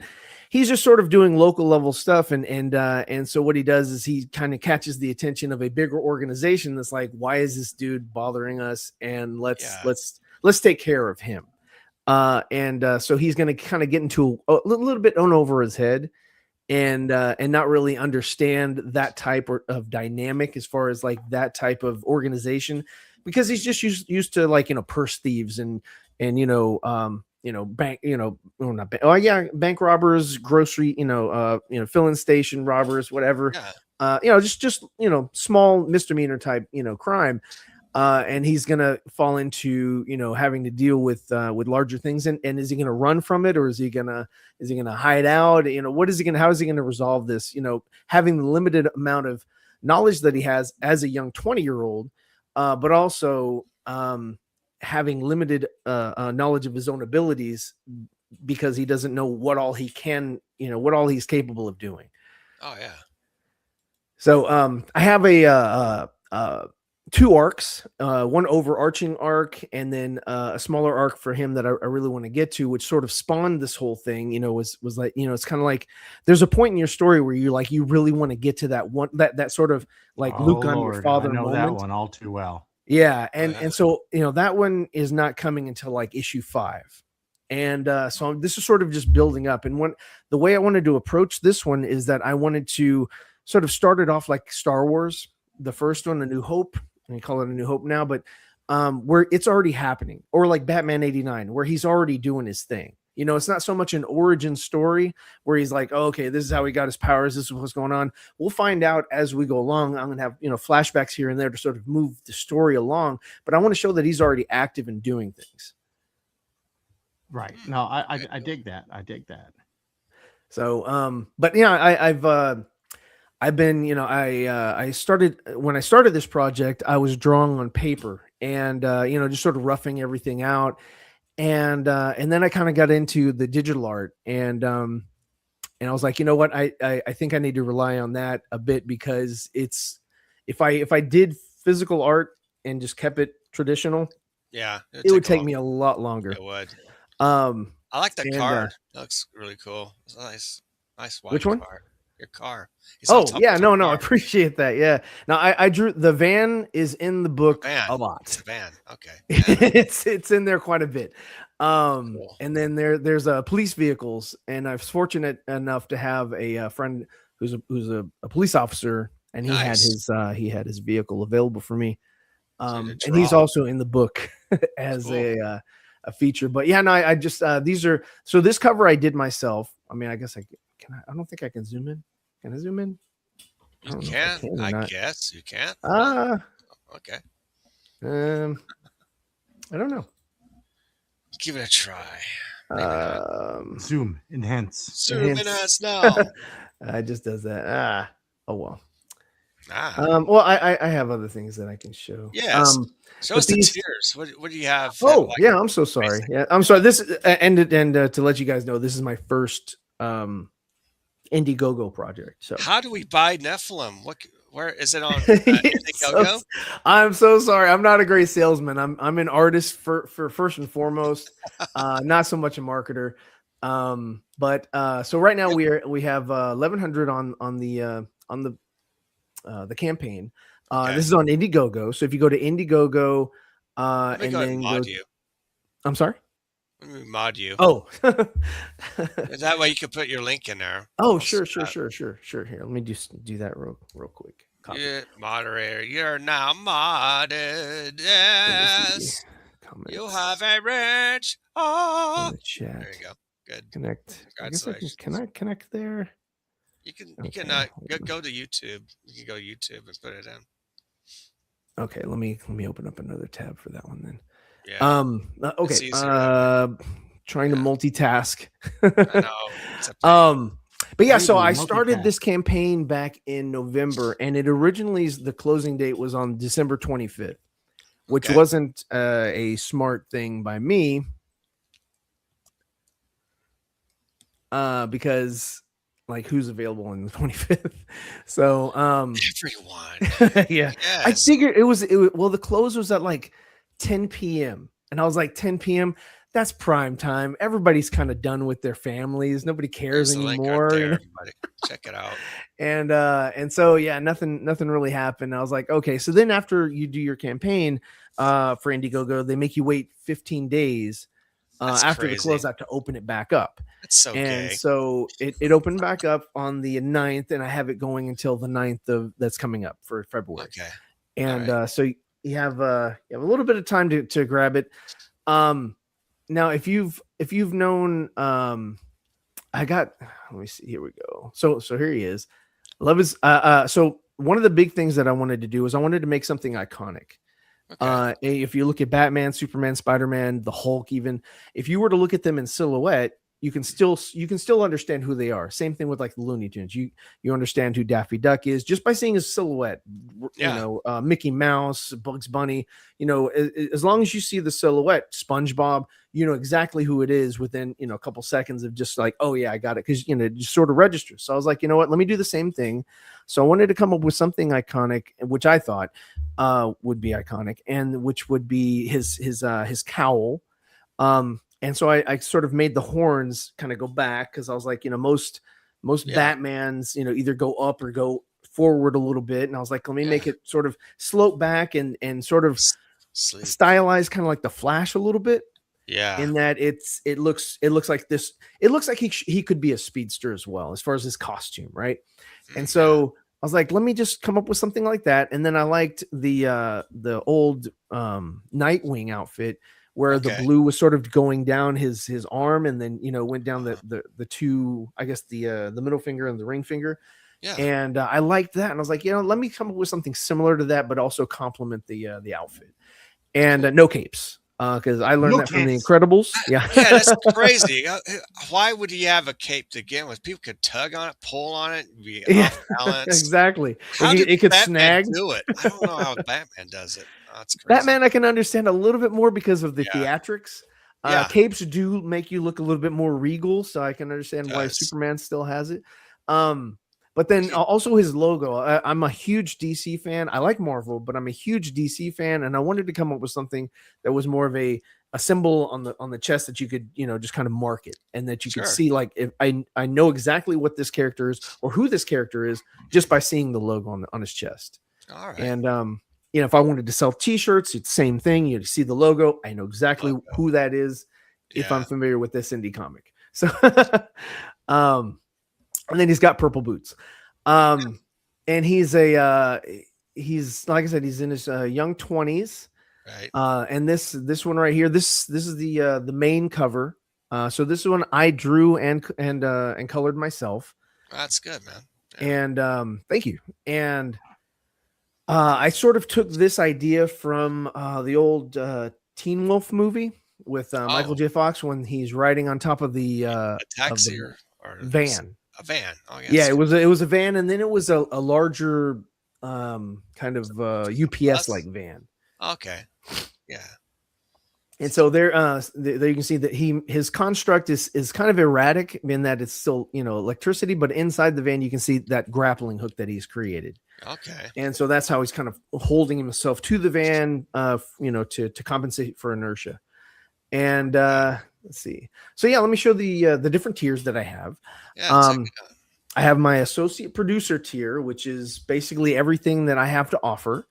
he's just sort of doing local level stuff, and so what he does is he kind of catches the attention of a bigger organization that's like, why is this dude bothering us? And let's take care of him. So he's going to kind of get into a little bit on over his head, and not really understand that type of dynamic as far as like that type of organization, because he's just used to like, purse thieves and bank, not bank, bank robbers, grocery, filling station robbers, whatever, just small misdemeanor type, crime. and he's gonna fall into having to deal with larger things. And is he gonna run from it, or is he gonna hide out? What is he gonna? How is he gonna resolve this? Having the limited amount of knowledge that he has as a young 20-year-old, but also having limited knowledge of his own abilities because he doesn't know what all he can, what all he's capable of doing. Oh yeah. So I have a two arcs, one overarching arc, and then a smaller arc for him that I really want to get to, which sort of spawned this whole thing. Was like, it's kind of like there's a point in your story where you really want to get to that one, that sort of like Luke on your father I know moment. that one all too well. Yeah, and so that one is not coming until like issue 5. And so this is sort of just building up. And the way I wanted to approach this one is that I wanted to sort of start it off like Star Wars, the first one, A New Hope, and we call it A New Hope now, but where it's already happening, or like Batman 89, where he's already doing his thing. It's not so much an origin story where he's like, oh, okay, this is how he got his powers. This is what's going on. We'll find out as we go along. I'm going to have, flashbacks here and there to sort of move the story along, but I want to show that he's already active in doing things. Right. No, I dig that. I dig that. So, but I've been, I started, when I started this project, I was drawing on paper and, just sort of roughing everything out. And then I kind of got into the digital art and I was like, you know what, I think I need to rely on that a bit, because it's, if I did physical art and just kept it traditional, it would take me a lot longer. It would. I like that card. That looks really cool. It's nice. Which one? Card. Your car. Oh yeah, no, I appreciate that. Yeah. Now I drew the van is in the book a lot. It's a van. Okay. it's in there quite a bit. Cool. And then there's police vehicles, and I was fortunate enough to have a friend who's a police officer, and he had his vehicle available for me. And he's also in the book as a feature. But yeah, no, I just this cover I did myself. I mean, I guess I don't think I can zoom in. Can I zoom in? You can. I guess you can. Okay. I don't know. Give it a try. Zoom enhance. Zoom enhance now. It just does that. Oh well. Well, I have other things that I can show. Yes. Show us the tiers. What do you have? Yeah, I'm so sorry. Yeah, I'm sorry. This and to let you guys know, this is my first Indiegogo project. So how do we buy Nephilim? Where is it on Indiegogo? I'm so sorry. I'm not a great salesman. I'm an artist for first and foremost, not so much a marketer. But so right now we have 1,100 on the campaign. This is on Indiegogo. So if you go to Indiegogo, and then mod you. I'm sorry. Let me mod you. Oh, that way you can put your link in there. Oh, sure. Here, let me just do that real quick. Yeah, moderator, you're now modded. Yes, you have a rich. Oh, chat. There you go. Good. Connect. Can I connect there? You can go to YouTube. You can go to YouTube and put it in. Okay, let me open up another tab for that one then. Yeah. Okay. Trying to multitask. I know. But yeah, so I started this campaign back in November, and it originally the closing date was on December 25th, which wasn't a smart thing by me, because like who's available on the 25th? So everyone. Yeah. Yes. I figured it was the close was at like 10 p.m. and I was like 10 p.m. That's prime time. Everybody's kind of done with their families. Nobody cares anymore. Right check it out. And so yeah, nothing really happened. I was like, okay. So then after you do your campaign for Indiegogo, they make you wait 15 days after the closeout to open it back up. That's so gay. So it opened back up on the 9th, and I have it going until the 9th that's coming up for February. Okay. And so you have a little bit of time to grab it. Now if you've known, let me see, here we go. So here he is. Love is so one of the big things that I wanted to do is I wanted to make something iconic. If you look at Batman, Superman, Spider-Man, the Hulk, even if you were to look at them in silhouette, you can still understand who they are. Same thing with like the Looney Tunes. You understand who Daffy Duck is just by seeing his silhouette. Yeah. You know, Mickey Mouse, Bugs Bunny. You know, as long as you see the silhouette, SpongeBob, you know exactly who it is within, you know, a couple seconds of just like, oh yeah, I got it, because you know, it just sort of registers. So I was like, you know what, let me do the same thing. So I wanted to come up with something iconic, which I thought would be iconic, and which would be his cowl. And so I sort of made the horns kind of go back, because I was like, you know, most Batmans, you know, either go up or go forward a little bit. And I was like, let me make it sort of slope back and sort of stylized, kind of like the Flash a little bit. Yeah. In that it looks like this. It looks like he could be a speedster as well, as far as his costume, right? And so I was like, let me just come up with something like that. And then I liked the old Nightwing outfit, where the blue was sort of going down his arm, and then, you know, went down the two, I guess the middle finger and the ring finger. Yeah. And I liked that, and I was like, you know, let me come up with something similar to that, but also complement the outfit. And no capes, because I learned that from the Incredibles. Yeah, yeah, that's crazy. Why would he have a cape to begin with? People could tug on it, pull on it, be off balance. Exactly. How did it could Batman snag. do it? I don't know how Batman does it. Oh, that's crazy. Batman, I can understand a little bit more because of the theatrics. Capes do make you look a little bit more regal, so I can understand why Superman still has it. But then also his logo. I'm a huge DC fan. I like Marvel, but I'm a huge DC fan, and I wanted to come up with something that was more of a symbol on the chest that you could, you know, just kind of mark it, and that you could see, like, if I know exactly what this character is or who this character is just by seeing the logo on his chest. All right. And you know, if I wanted to sell T-shirts, it's the same thing. You see the logo, I know exactly who that is if I'm familiar with this indie comic. So, and then he's got purple boots, and he's like I said, he's in his young 20s. Right. And this one right here, this is the main cover. So this one I drew and colored myself. That's good, man. Yeah. And thank you. And I sort of took this idea from the old Teen Wolf movie with Michael J. Fox, when he's riding on top of the a taxi or van. A van. Oh, yes. Yeah, it was a van, and then it was a larger kind of UPS like van. Okay. Yeah. And so there you can see that his construct is kind of erratic in that it's still, you know, electricity, but inside the van you can see that grappling hook that he's created. Okay. And so that's how he's kind of holding himself to the van, you know, to compensate for inertia. And let's see. So yeah, let me show the different tiers that I have. Yeah. I have my associate producer tier, which is basically everything that I have to offer.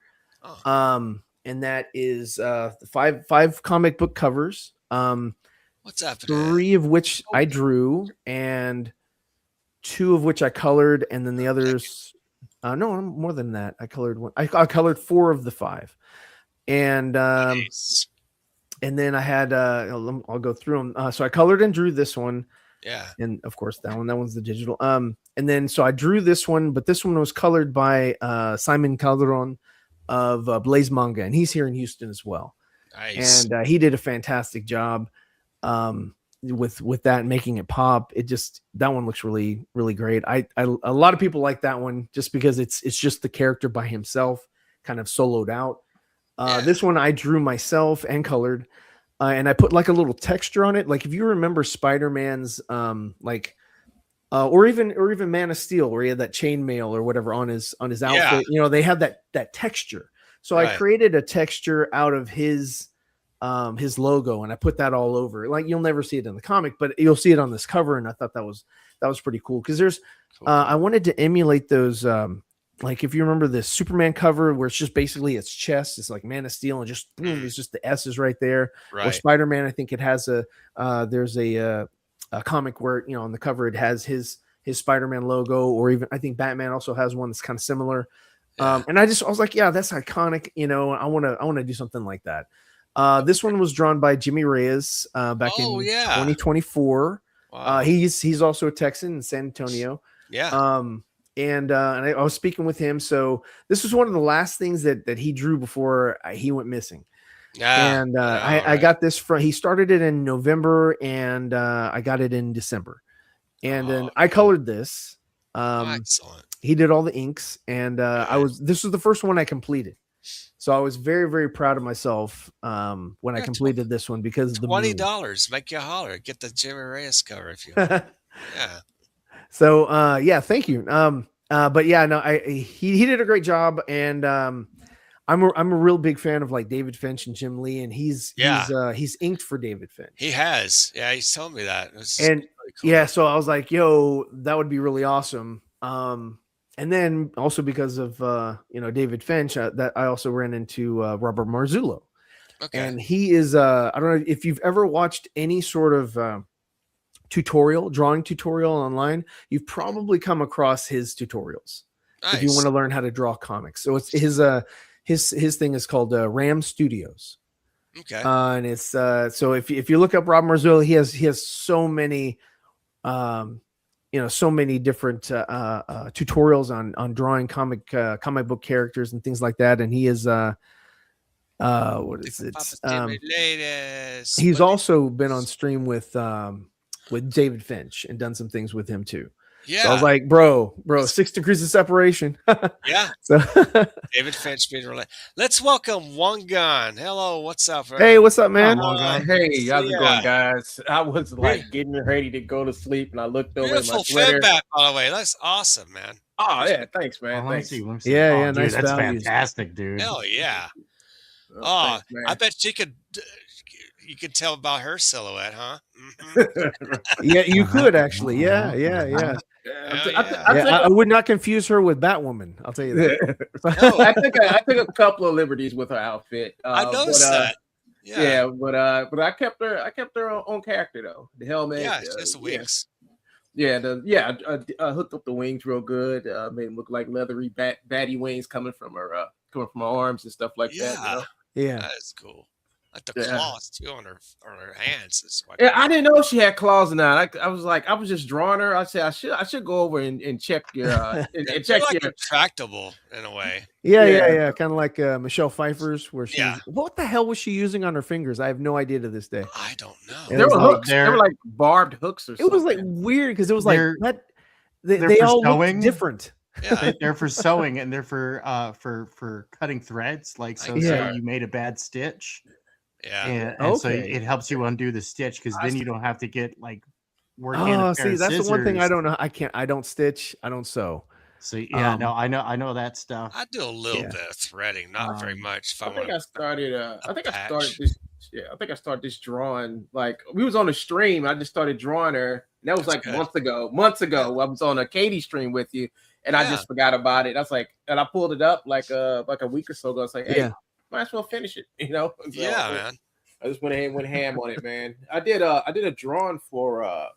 And that is five comic book covers. What's up? 3 of which I drew, and 2 of which I colored, and then the others. No, more than that. I colored one. I colored 4 of the 5, and nice. And then I had I'll go through them. So I colored and drew this one. Yeah. And of course that one's the digital. And then so I drew this one, but this one was colored by Simon Calderon of Blaze Manga, and he's here in Houston as well. Nice. And he did a fantastic job with that, making it pop. That one looks really, really great. I a lot of people like that one just because it's just the character by himself, kind of soloed out. This one I drew myself and colored, and I put like a little texture on it. Like if you remember Spider-Man's or even Man of Steel, where he had that chainmail or whatever on his outfit, you know, they had that texture. So I created a texture out of his logo, and I put that all over. Like you'll never see it in the comic, but you'll see it on this cover. And I thought that was pretty cool, because there's I wanted to emulate those. Like if you remember the Superman cover, where it's just basically its chest, it's like Man of Steel, and just boom, it's just the S's right there. Right. Or Spider-Man, I think it has there's a comic where, you know, on the cover it has his Spider-Man logo, or even I think Batman also has one that's kind of similar. And I was like, yeah, that's iconic. You know, I want to do something like that. This one was drawn by Jimmy Reyes back in 2024. Wow. He's also a Texan in San Antonio. Yeah. and I was speaking with him. So this was one of the last things that he drew before he went missing. And I got this from, he started it in November, and I got it in December, and then I colored this. Excellent. He did all the inks, and this was the first one I completed. So I was very, very proud of myself when I completed this one, because the $20 make you holler. Get the Jimmy Reyes cover if you want. Yeah. So yeah, thank you. But yeah, no, he did a great job, and I'm a real big fan of like David Finch and Jim Lee, and he's inked for David Finch. He has. Yeah, he's telling me that. And cool. Yeah, so I was like, yo, that would be really awesome. And then also because of David Finch, that I also ran into Robert Marzullo. Okay. And he is I don't know if you've ever watched any sort of drawing tutorial online, you've probably come across his tutorials. Nice. If you want to learn how to draw comics. So it's his thing is called Ram Studios. Okay. And it's so if you look up Rob Marzullo, he has so many so many different tutorials on drawing comic book characters and things like that. And he is what is it? He's also been on stream with David Finch and done some things with him too. Yeah, so I was like, bro, 6 degrees of separation. Yeah. So David Finch being related. Let's welcome One Gun. Hello, what's up? Hey, what's up, man? Hey, how's it going, guys? I was like getting ready to go to sleep, and I looked over at my Twitter. Feedback, by the way. That's awesome, man. Oh yeah, thanks, man. Thanks. Yeah, dude, nice. That's fantastic, dude. Hell yeah. Thanks, I bet she could. You could tell about her silhouette, huh? Mm-hmm. Yeah, you could actually. Yeah. I would not confuse her with Batwoman. I'll tell you that. No. I took a couple of liberties with her outfit. I noticed that. Yeah, but I kept her on character though. The helmet. Yeah, just the wings. Yeah, I hooked up the wings real good. Made them look like leathery batty wings coming from her arms and stuff like that. Yeah, that is cool. Like the claws too on her hands. I didn't know she had claws or not. I was just drawing her. I said I should go over and check your and check like your retractable in a way. Yeah. Kind of like Michelle Pfeiffer's, where she what the hell was she using on her fingers? I have no idea to this day. I don't know. There were hooks. They were like barbed hooks or something. It was like weird because it was like what they all look different. Yeah, they're for sewing and they're for cutting threads. Like say you made a bad stitch. Yeah, and so it helps you undo the stitch because then you don't have to get like working. Oh, see, that's the one thing I don't know. I don't stitch. I don't sew. So yeah, no, I know that stuff. I do a little bit of threading, not very much. I think I started this drawing. Like we was on a stream. I just started drawing her. And that was like months ago. I was on a Katie stream with you, and I just forgot about it. I was like, and I pulled it up like a week or so ago. I was like, hey. Might as well finish it, So, man. I just went ham on it, man. I did a drawing for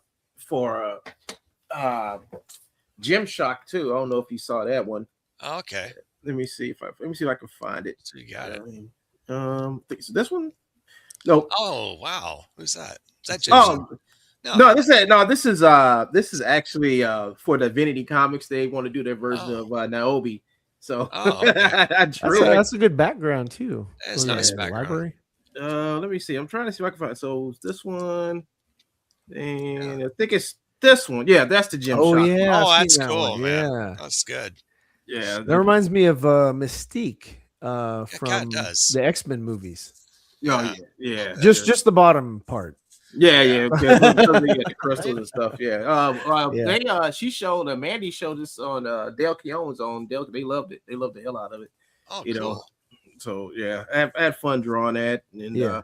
Gymshark too. I don't know if you saw that one. Okay. Let me see if I can find it. So you got it. Is this one? No. Oh wow, who's that? Is that Gymshark? This is actually for the Divinity Comics. They want to do their version of Niobe. So that's a good background too. It's nice background. Library. Let me see. I'm trying to see if I can find it. So this one, and I think it's this one. Yeah, that's the Gymshark. Oh yeah. That's cool, man. Yeah, that's good. Yeah, that reminds me of Mystique from the X-Men movies. Oh yeah. Just the bottom part. Yeah, the crystals and stuff. Yeah. She showed Mandy showed this on Dale Keown's on Dale. They loved it. They loved the hell out of it. Oh, cool. So yeah, I had fun drawing that. And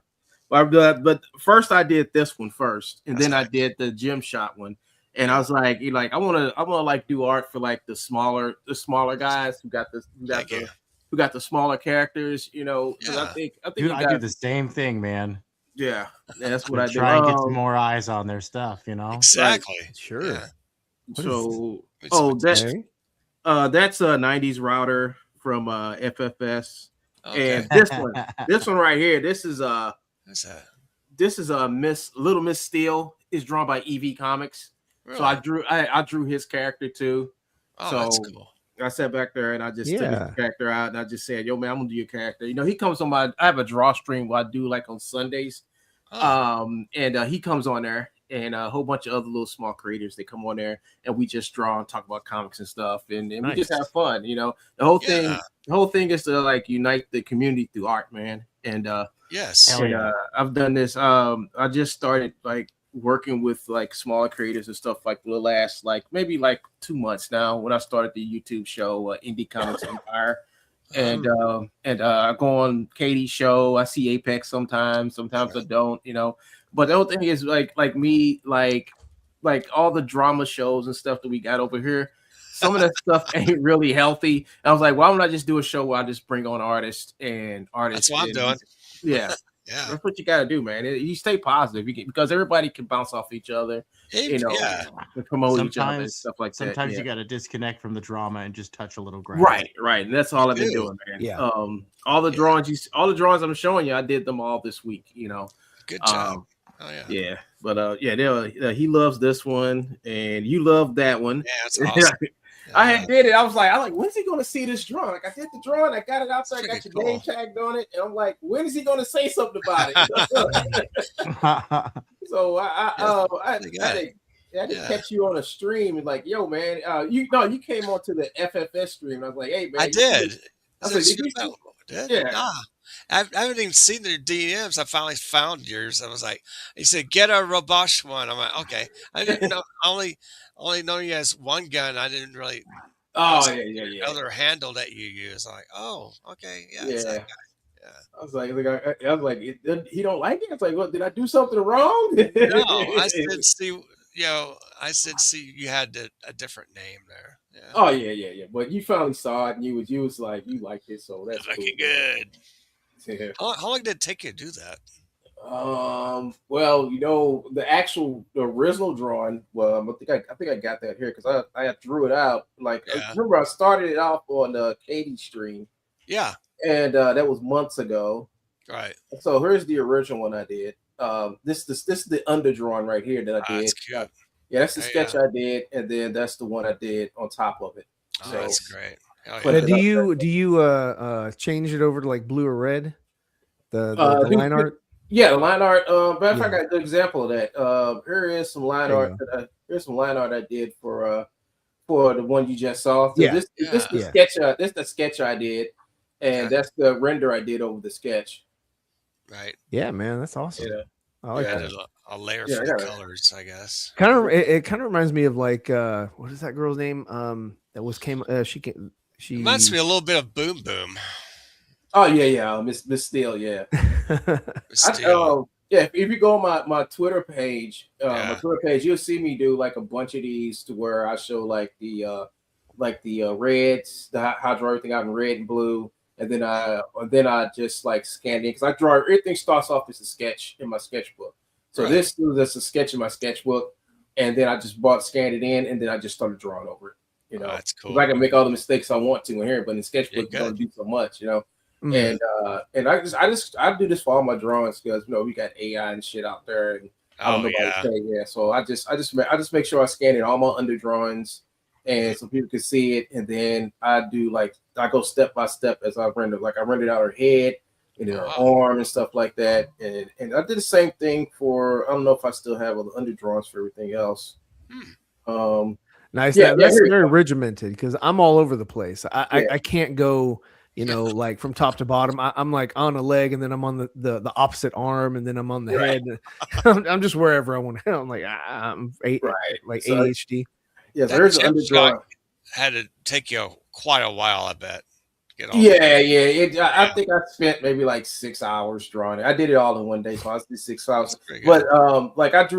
but first I did this one first, and then I did the Gymshark one. And I was like, I wanna like do art for like the smaller guys who got the smaller characters, I think dude, I do the same thing, man. Yeah, that's what I do. Try and get some more eyes on their stuff, Exactly. Right. Sure. Yeah. So, that's a 90s router from FFS, and this one right here, this is Little Miss Steel is drawn by EV Comics. Really? So I drew his character too. Oh, that's So cool. I sat back there and I just took Yeah. his character out and I just said, "Yo, man, I'm gonna do your character." You know, he comes on I have a draw stream where I do like on Sundays. Oh, And he comes on there and a whole bunch of other little small creators. They come on there and we just draw and talk about comics and stuff, and we just Nice. have fun. You know, yeah. the whole thing is to like unite the community through art, man. And Yes. Hell yeah. I've done this. I just started like working with like smaller creators and stuff like the last like maybe like 2 months now when I started the YouTube show Indie Comics Empire. And I go on Katie's show. I see Apex sometimes I don't, you know. But the whole thing is like me, like all the drama shows and stuff that we got over here. Some of that stuff ain't really healthy. And I was like, why don't I just do a show where I just bring on artists? That's what I'm and- doing. Yeah, Yeah. that's what you got to do, man. You stay positive because everybody can bounce off each other, you know, Yeah. and promote each other and Sometimes, stuff like that. sometimes yeah. you got to disconnect from the drama and just touch a little ground. Right, and that's all I've been do. doing, man. Yeah. All the drawings I'm showing you, I did them all this week. You know, Good job. Oh yeah. yeah, but he loves this one, and you love that one. Yeah, it's awesome. I Yeah. had did it. I was like, when's he gonna see this drawing? Like, I did the drawing, I got it out there, I got It's your freaking name tagged on it, and I'm like, when is he gonna say something about it? So I pretty good. didn't catch you on a stream and like, yo, man, you came onto the FFS stream. I was like, hey, man, I did. I Is said, it did you Super Bowl? Did? Yeah. Nah. I haven't even seen their DMs. I finally found yours. I was like, he said, get a Robosh one. I'm like, okay. I didn't know. I only know you as one gun. I didn't really. Oh yeah. Other handle that you use. I'm like, oh, okay, yeah, it's Yeah. that guy. Yeah. I was like, he don't like it. I was like, what? Did I do something wrong? No, I said, see, I said, see, you had a different name there. Yeah. Oh yeah. But you finally saw it, and you was like, you liked it, so that's Looking cool. good. Yeah. How long did it take you to do that? Well, you know, the original drawing. Well, I think I got that here because I drew it out. Like, Yeah. I remember I started it off on the Katie stream, Yeah. and that was months ago. Right. So here's the original one I did. This is the underdrawing right here that I Oh, did. that's cute. Yeah, that's the There sketch you I did, and then that's the one I did on top of it. Oh, So- that's great. Oh, But yeah. Now, do you change it over to like blue or red? The line art. Yeah, the line art. Matter of fact, I got a good example of that. Here is some line There art. you Here's some line art I did for the one you just saw. So Yeah. this the Yeah. sketch. This the sketch I did, and Okay. that's the render I did over the sketch. Right. Yeah, man, that's awesome. Yeah. I like Yeah, that. did a layer Yeah, for I the got it. colors, I guess. Kind of, it kind of reminds me of like what is that girl's name? That was she Reminds me a little bit of Boom Boom. Oh yeah. Miss Steele. Yeah. Still. Yeah. If you go on my Twitter page, Yeah. you'll see me do like a bunch of these to where I show like the reds, how I draw everything out in red and blue, and then I just like scan it because I draw everything starts off as a sketch in my sketchbook. So Right. this is a sketch in my sketchbook, and then I just scanned it in, and then I just started drawing over it. You know, Oh, that's 'Cause cool. I can make all the mistakes I want to in here, but in the sketchbook Yeah, you don't good. do so much. You know. Mm. And I do this for all my drawings because we got AI and shit out there, and I don't Oh know yeah. about it. Yeah, so I just make sure I scan it all my under drawings, and so people can see it, and then I go step by step as I render. Like I rendered out her head and then her Wow. arm and stuff like that, and I did the same thing for. I don't know if I still have all the under drawings for everything else. Nice. Yeah, That's here you very go. regimented because I'm all over the place. Yeah. I can't go, like from top to bottom. I'm like on a leg and then I'm on the opposite arm and then I'm on the Right. head. I'm just wherever I want to. I'm like I'm Right. like So- ADHD. Yeah, so That here's the gym under shot drawing. had to take you quite a while, I bet. Get all Yeah. I Yeah. think I spent maybe like 6 hours drawing it. I did it all in one day, so I did 6 hours. That's pretty good.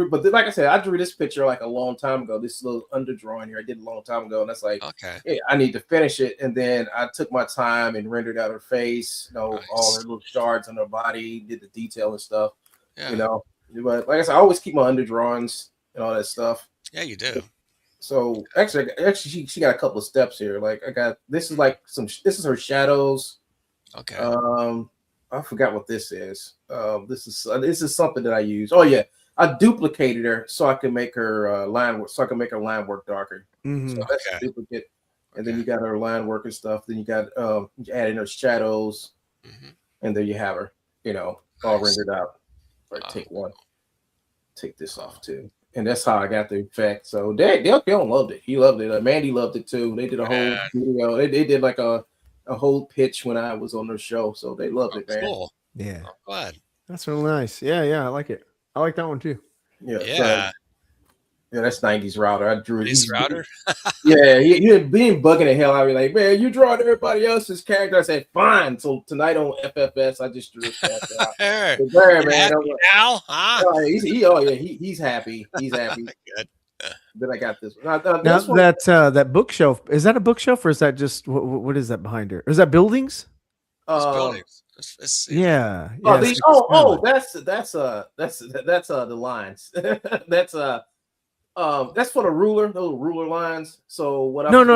But like I said, I drew this picture like a long time ago. This little underdrawing here, I did a long time ago, and that's like, Okay. hey, I need to finish it. And then I took my time and rendered out her face, all Nice. her little shards on her body, did the detail and stuff, Yeah. But like I said, I always keep my underdrawings and all that stuff. Yeah, you do. So actually, she got a couple of steps here. Like this is her shadows. Okay. I forgot what this is. This is something that I use. Oh yeah, I duplicated her so I can make her line work darker. Mhm. So that's Okay. a duplicate. and then Okay. you got her line work and stuff. Then you got you add in her shadows, Mhm. and there you have her. All Nice. rendered out. Or Oh. take this off too, and that's how I got the effect. So Dale loved it. He loved it. Mandy loved it too. They did a whole Man. video. They did like a whole pitch when I was on their show, so they loved Oh, it, man. cool. Yeah, I'm glad. that's really nice. Yeah, I like it. I like that one too. Yeah, so, Yeah. yeah, that's 90s router. I drew This router. Yeah, he been bugging the hell out of me, like, man, you drawing everybody else's character. I said, fine. So tonight on FFS, I just drew his character out. Hey, But there, you man. happy I'm like, now, huh? oh, he's happy. He's happy. Good. Then I got this one. Now This one, that bookshelf, is that a bookshelf or is that just what is that behind her? Is that buildings? It's buildings. It's Yeah. Oh, it's these, like a skyline. that's the lines. That's for the ruler, those ruler lines. So what? No. I'm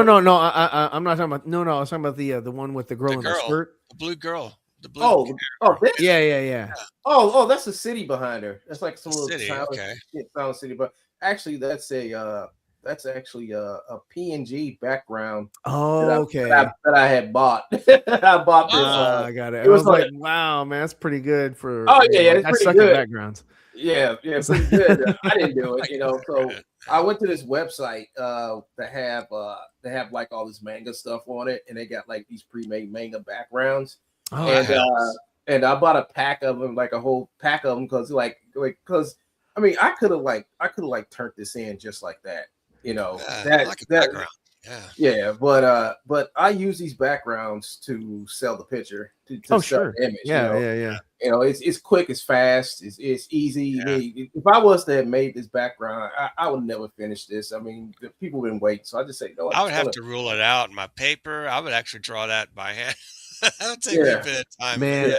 not talking about. No, I was talking about the one with the girl The in the girl. skirt. the blue girl. The blue. This? Yeah. Oh, that's a city behind her. That's like some little City, town, okay. town city. But actually, that's actually a PNG background Oh, okay. that I had bought. I bought this. I got it. it I was was like, like- wow, man, that's pretty good for. Oh, yeah, it's I pretty suck good. at backgrounds. Yeah, pretty good. I didn't do it, So I went to this website that have like all this manga stuff on it, and they got like these pre-made manga backgrounds. Oh, And I bought a pack of them, like a whole pack of them, because I mean, I could have turned this in just like that, I like a background. Yeah. but I use these backgrounds to sell the picture, to oh, sell sure. the image. Yeah. It's quick, it's fast, it's easy. Yeah. I mean, if I was to have made this background, I would never finish this. I mean, the people been waiting, so I just say no. I would have to rule it out in my paper. I would actually draw that by hand. That would take me a bit of time. Man,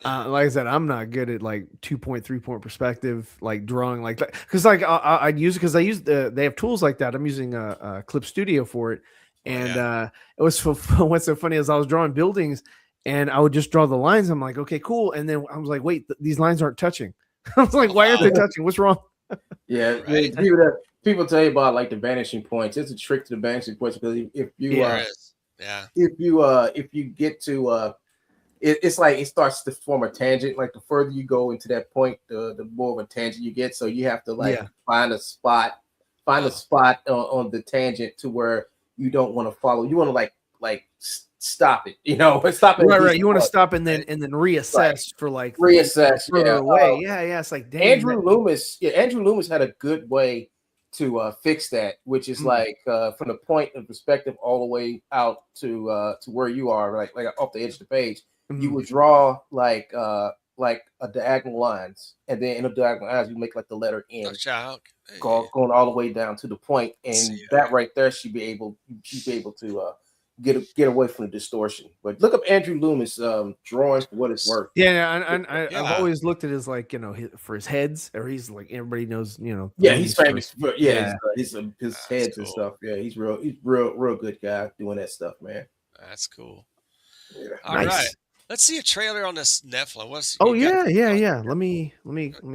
Yeah, like I said, I'm not good at like 2-point, 3-point perspective, like drawing like that. Because like I'd use it because they have tools like that. I'm using a Clip Studio for it, and it was what's so funny is I was drawing buildings, and I would just draw the lines. I'm like, okay, cool, and then I was like, wait, these lines aren't touching. I was like, why aren't they touching? What's wrong? Yeah, Right. people tell you about like the vanishing points. It's a trick to the vanishing points because if you There is. Yeah. if you get to it's like it starts to form a tangent. Like the further you go into that point, the more of a tangent you get. So you have to find a spot on the tangent to where you don't want to follow. You want to like stop it. Stop it. Right. You want to stop and then reassess for like reassess. further Yeah. away. Yeah. It's like dang, Andrew Loomis had a good way to fix that, which is like from the point of perspective all the way out to where you are, like off the edge of the page. You would draw like a diagonal lines, and then in the diagonal lines you make like the letter N, going all the way down to the point, and that right there she'd be able to get away from the distortion. But look up Andrew Loomis drawings for what it's worth. Yeah, I've always looked at his like for his heads, or he's like everybody knows Yeah, he's famous. His heads That's and cool. stuff. Yeah, he's real good guy doing that stuff, man. That's cool. Yeah. All right. Nice. Let's see a trailer on this Nephilim. Oh yeah. Let me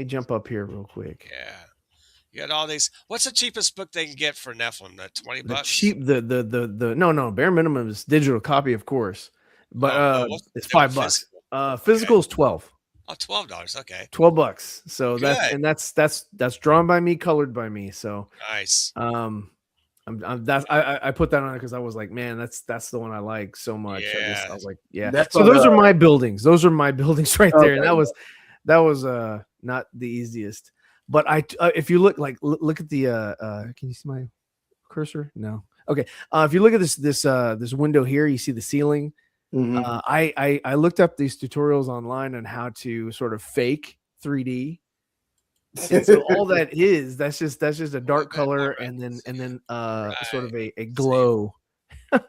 jump up here real quick. Yeah. You got all these. What's the cheapest book they can get for Nephilim? The $20? The cheap the no bare minimum is digital copy, of course, but it's $5. Physical is 12. Oh, $12. Okay. $12. So Good. that's drawn by me, colored by me. So Nice. I put that on it because I was like, man, that's the one I like so much. Yeah. I was like, yeah. That's So on those the- are my buildings. Those are my buildings right there. And Okay. that was not the easiest. But if you look look at the can you see my cursor? No. Okay. If you look at this window here, you see the ceiling. Mhm. I looked up these tutorials online on how to sort of fake 3D. And so all that's just a dark color and then sort of a glow. Okay.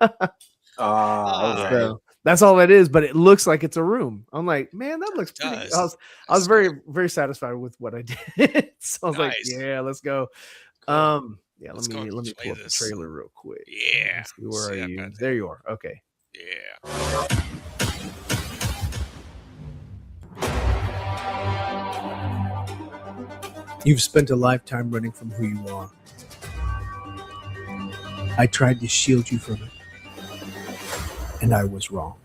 So that's all that is, but it looks like it's a room. I'm like, man, that looks pretty. does. I was very, very satisfied with what I did. So I was like, Nice. yeah, let's go. Cool. Yeah, Let's let go me play pull up the this. trailer real quick. Yeah. Let's see, where See, are I you? got that. There you are. Okay. Yeah. You've spent a lifetime running from who you are. I tried to shield you from it, and I was wrong.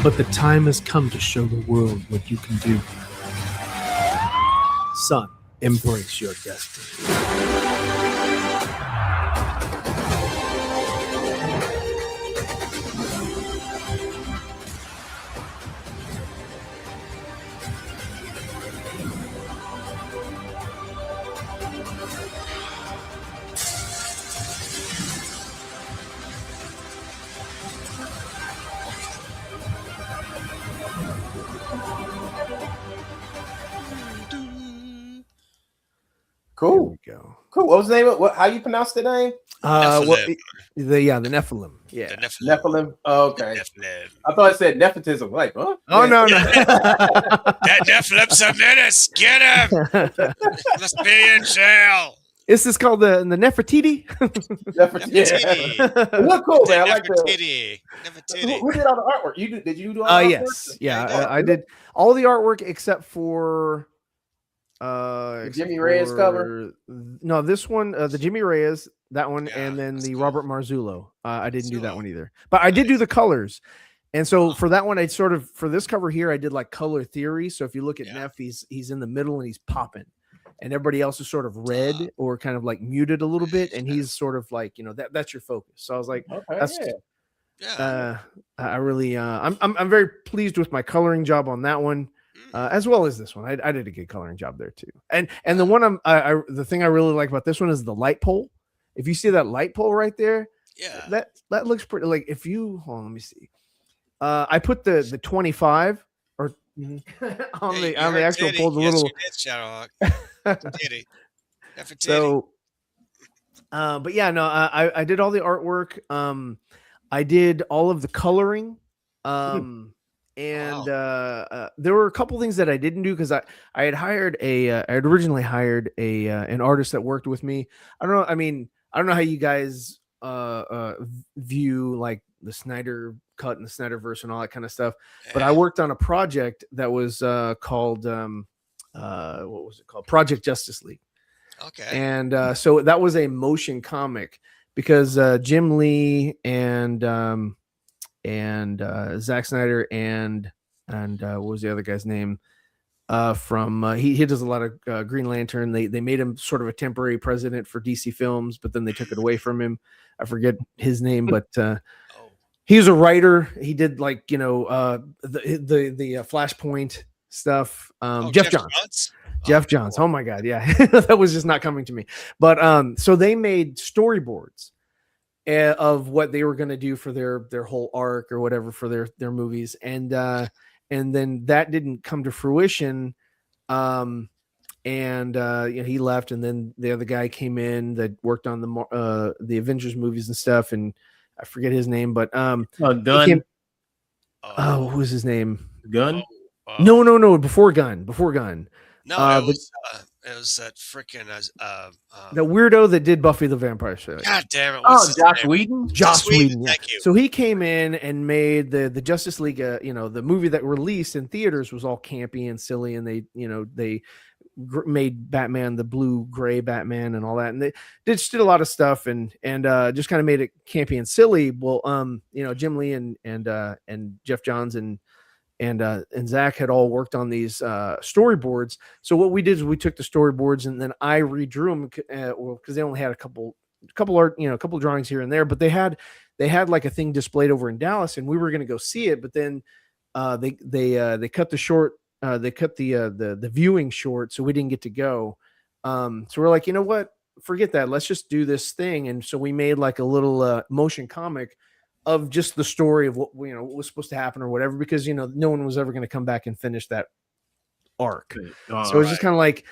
But the time has come to show the world what you can do. Son, embrace your destiny. Cool. There we go. Cool. What was the name of what? How you pronounce the name? Nephilim. The Nephilim. Yeah. The Nephilim. Nephilim. Oh, okay. Nephilim. I thought it said nepotism. Like, huh? Oh no, no. That Nephilim's a menace. Get him. Must be in jail. Is this called the Nefertiti? Nefertiti. Yeah. Look cool, man. I like that. Nefertiti. Nefertiti. Who did all the artwork? You did you do all the artwork? Yes. Yeah, I did all the artwork except for Jimmy Reyes cover. No, this one, the Jimmy Reyes, that one, Yeah, and then that's the cool. Robert Marzullo. I didn't do that Marzullo. one either, but I did do the colors. And so for that one, I sort of for this cover here, I did like color theory. So if you look at Yeah. Neff, he's in the middle and he's popping, and everybody else is sort of red or kind of like muted a little bit, and he's sort of like that's your focus. So I was like, Okay, that's yeah. Yeah. I really I'm very pleased with my coloring job on that one. As well as this one, I did a good coloring job there too. And the one the thing I really like about this one is the light pole. If you see that light pole right there, Yeah. that looks pretty. Like if you hold on, let me see. I put the 25 or on the actual pole, the yes, little. you did, Shadowhawk. Did he? Nefertiti. So, but yeah, no, I did all the artwork. I did all of the coloring. And there were a couple things that I didn't do because I had hired I had originally hired an artist that worked with me. I don't know. I mean, I don't know how you guys view like the Snyder cut and the Snyderverse and all that kind of stuff. But I worked on a project that was called what was it called? Project Justice League. Okay. And so that was a motion comic because Jim Lee and Zack Snyder and what was the other guy's name? From he does a lot of Green Lantern. They made him sort of a temporary president for DC Films, but then they took it away from him. I forget his name, but he was a writer. He did like the Flashpoint stuff. Jeff Johns. Jeff Johns. Oh my God, yeah, that was just not coming to me. But so they made storyboards of what they were going to do for their whole arc or whatever for their movies, and then that didn't come to fruition. He left, and then the other guy came in that worked on the Avengers movies and stuff, and I forget his name, but Gunn. What was his name? Gunn. No, before Gunn. No, it was that freaking the weirdo that did Buffy the Vampire Slayer. God damn it! Joss Whedon. Joss Whedon. Yeah. Thank you. So he came in and made the Justice League. The movie that released in theaters was all campy and silly, and they made Batman the blue-gray Batman and all that, and they did a lot of stuff and just kind of made it campy and silly. Well, Jim Lee and Jeff Johns and Zach had all worked on these storyboards. So what we did is we took the storyboards and then I redrew them because they only had a couple art, a couple drawings here and there, but they had like a thing displayed over in Dallas, and we were going to go see it, but then they cut the short. They cut the viewing short, so we didn't get to go. So we're like, you know what? Forget that. Let's just do this thing. And so we made like a little motion comic of just the story of what what was supposed to happen or whatever, because no one was ever going to come back and finish that arc. So it's just kind of like,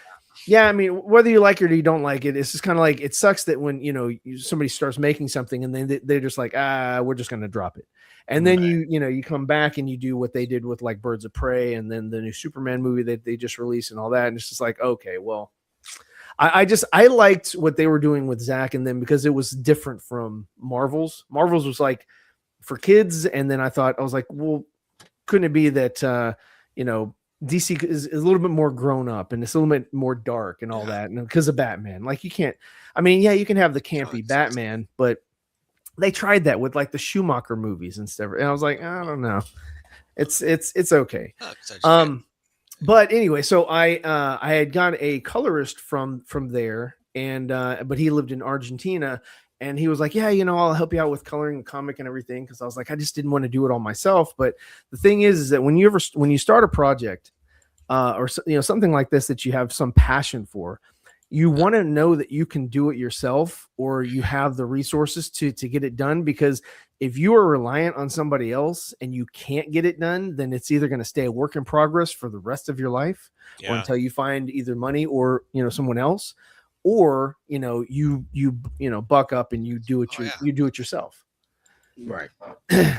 yeah, I mean, whether you like it or you don't like it, it's just kind of like, it sucks that when somebody starts making something and then they're just like, we're just going to drop it. And then you come back and you do what they did with like Birds of Prey and then the new Superman movie that they just released and all that. And it's just like, okay, well, I liked what they were doing with Zach and them because it was different from Marvel's. Marvel's was like for kids. And then I was like, well, couldn't it be that, DC is a little bit more grown up and it's a little bit more dark and all Yeah. that, and because of Batman. Like you can't, I mean, yeah, you can have the campy it's- Batman, but they tried that with like the Schumacher movies and stuff, and I was like, I don't know, it's okay. Oh, so it's good. But anyway, so I had got a colorist from there, and but he lived in Argentina, and he was like, yeah, you know, I'll help you out with coloring the comic and everything, because I was like, I just didn't want to do it all myself. But the thing is that when you start a project, or you know, something like this that you have some passion for, you want to know that you can do it yourself, or you have the resources to get it done. Because if you are reliant on somebody else and you can't get it done, then it's either going to stay a work in progress for the rest of your life, or Yeah. until you find either money or, you know, someone else, or, you know, you know, buck up and you do it you do it yourself. Right.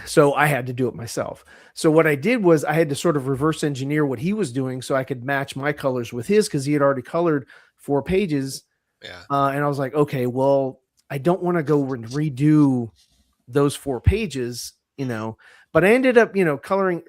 So I had to do it myself. So what I did was I had to sort of reverse engineer what he was doing so I could match my colors with his, because he had already colored 4 pages. Yeah. And I was like, okay, well, I don't want to go and redo those 4 pages, you know, but I ended up, you know, coloring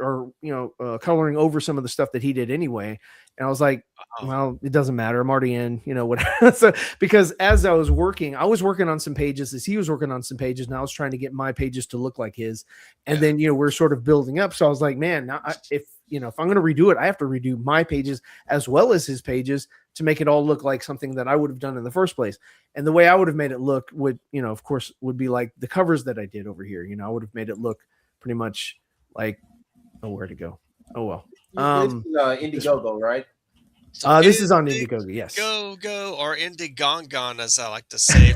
coloring over some of the stuff that he did anyway. And I was like, well, it doesn't matter. I'm already in, you know, what. So, because as I was working on some pages as he was working on some pages, and I was trying to get my pages to look like his. And then, you know, we're sort of building up. So I was like, man, now if I'm going to redo it, I have to redo my pages as well as his pages to make it all look like something that I would have done in the first place. And the way I would have made it look would, you know, of course, would be like the covers that I did over here. You know, I would have made it look pretty much like, oh, where'd it go? Oh, well. This is Indiegogo, right? So This is on Indiegogo, yes. Go or Indiegongon, as I like to say.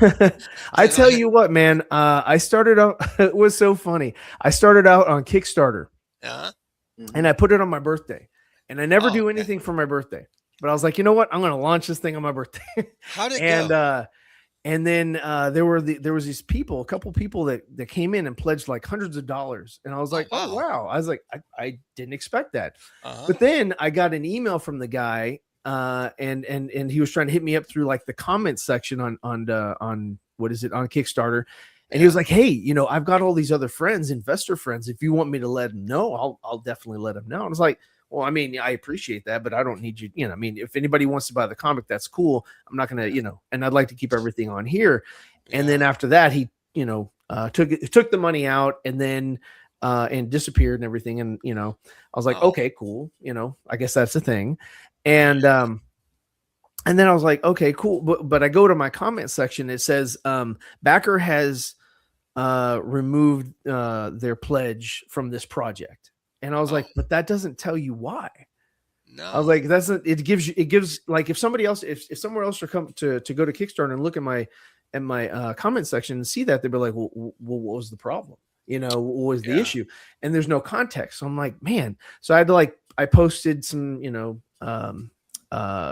I tell you what, man, I started out, it was so funny. I started out on Kickstarter, and I put it on my birthday, and I never do anything for my birthday, but I was like, you know what? I'm going to launch this thing on my birthday. How'd it go? And then there was these people, a couple people that came in and pledged like hundreds of dollars. And I was like, oh, wow. I was like, I didn't expect that. But then I got an email from the guy, and he was trying to hit me up through like the comment section on what is it, on Kickstarter. And he was like, hey, you know, I've got all these other friends, investor friends. If you want me to let them know, I'll definitely let them know. And I was like, well, I mean, I appreciate that, but I don't need you. You know, I mean, if anybody wants to buy the comic, that's cool. I'm not going to, you know, and I'd like to keep everything on here. And then after that, he, you know, took the money out, and then, and disappeared and everything. And, you know, I was like, okay, cool. You know, I guess that's the thing. And then I was like, okay, cool. But I go to my comment section. It says, backer has, removed, their pledge from this project. And I was like, but that doesn't tell you why. No. I was like, it gives like, if somebody else, if somewhere else to come to go to Kickstarter and look at my comment section and see that, they'd be like, well, what was the problem? You know, what was the issue? And there's no context. So I'm like, man. So I had to I posted some, you know,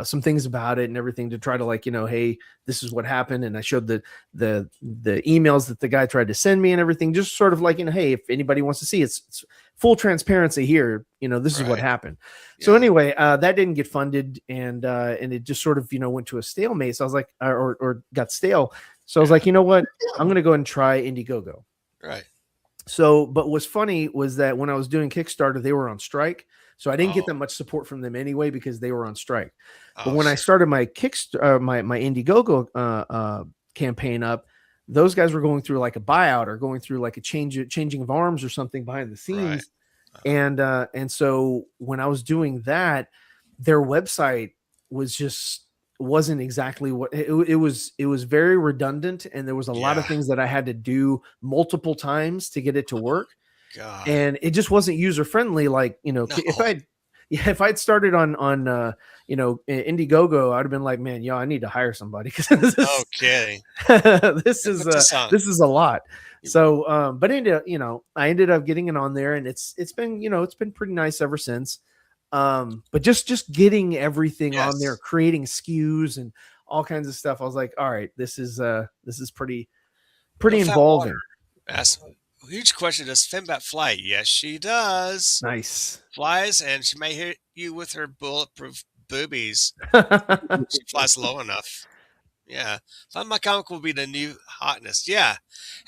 some things about it and everything to try to like, you know, hey, this is what happened. And I showed the emails that the guy tried to send me and everything, just sort of like, you know, hey, if anybody wants to see, it's full transparency here. You know, this is what happened. Yeah. So anyway, that didn't get funded, and it just sort of, you know, went to a stalemate. So I was like, or got stale. So I was like, you know what, I'm going to go ahead and try Indiegogo. Right. So, but what's funny was that when I was doing Kickstarter, they were on strike. So I didn't get that much support from them anyway, because they were on strike. But when I started my my Indiegogo campaign up, those guys were going through like a buyout or going through like a changing of arms or something behind the scenes. Right. And so when I was doing that, their website wasn't exactly what it was. It was very redundant, and there was a lot of things that I had to do multiple times to get it to work. God. And it just wasn't user friendly. Like, you know, if I'd started on you know, Indiegogo, I'd have been like, man, I need to hire somebody, because this is a lot. So, but I ended up getting it on there, and it's been, you know, it's been pretty nice ever since. But just getting everything on there, creating SKUs and all kinds of stuff. I was like, all right, this is pretty involving. Huge question. Does Fembat fly? Yes, she does. Nice. Flies, and she may hit you with her bulletproof boobies. She flies low enough. Yeah. Fund My Comic will be the new hotness. Yeah.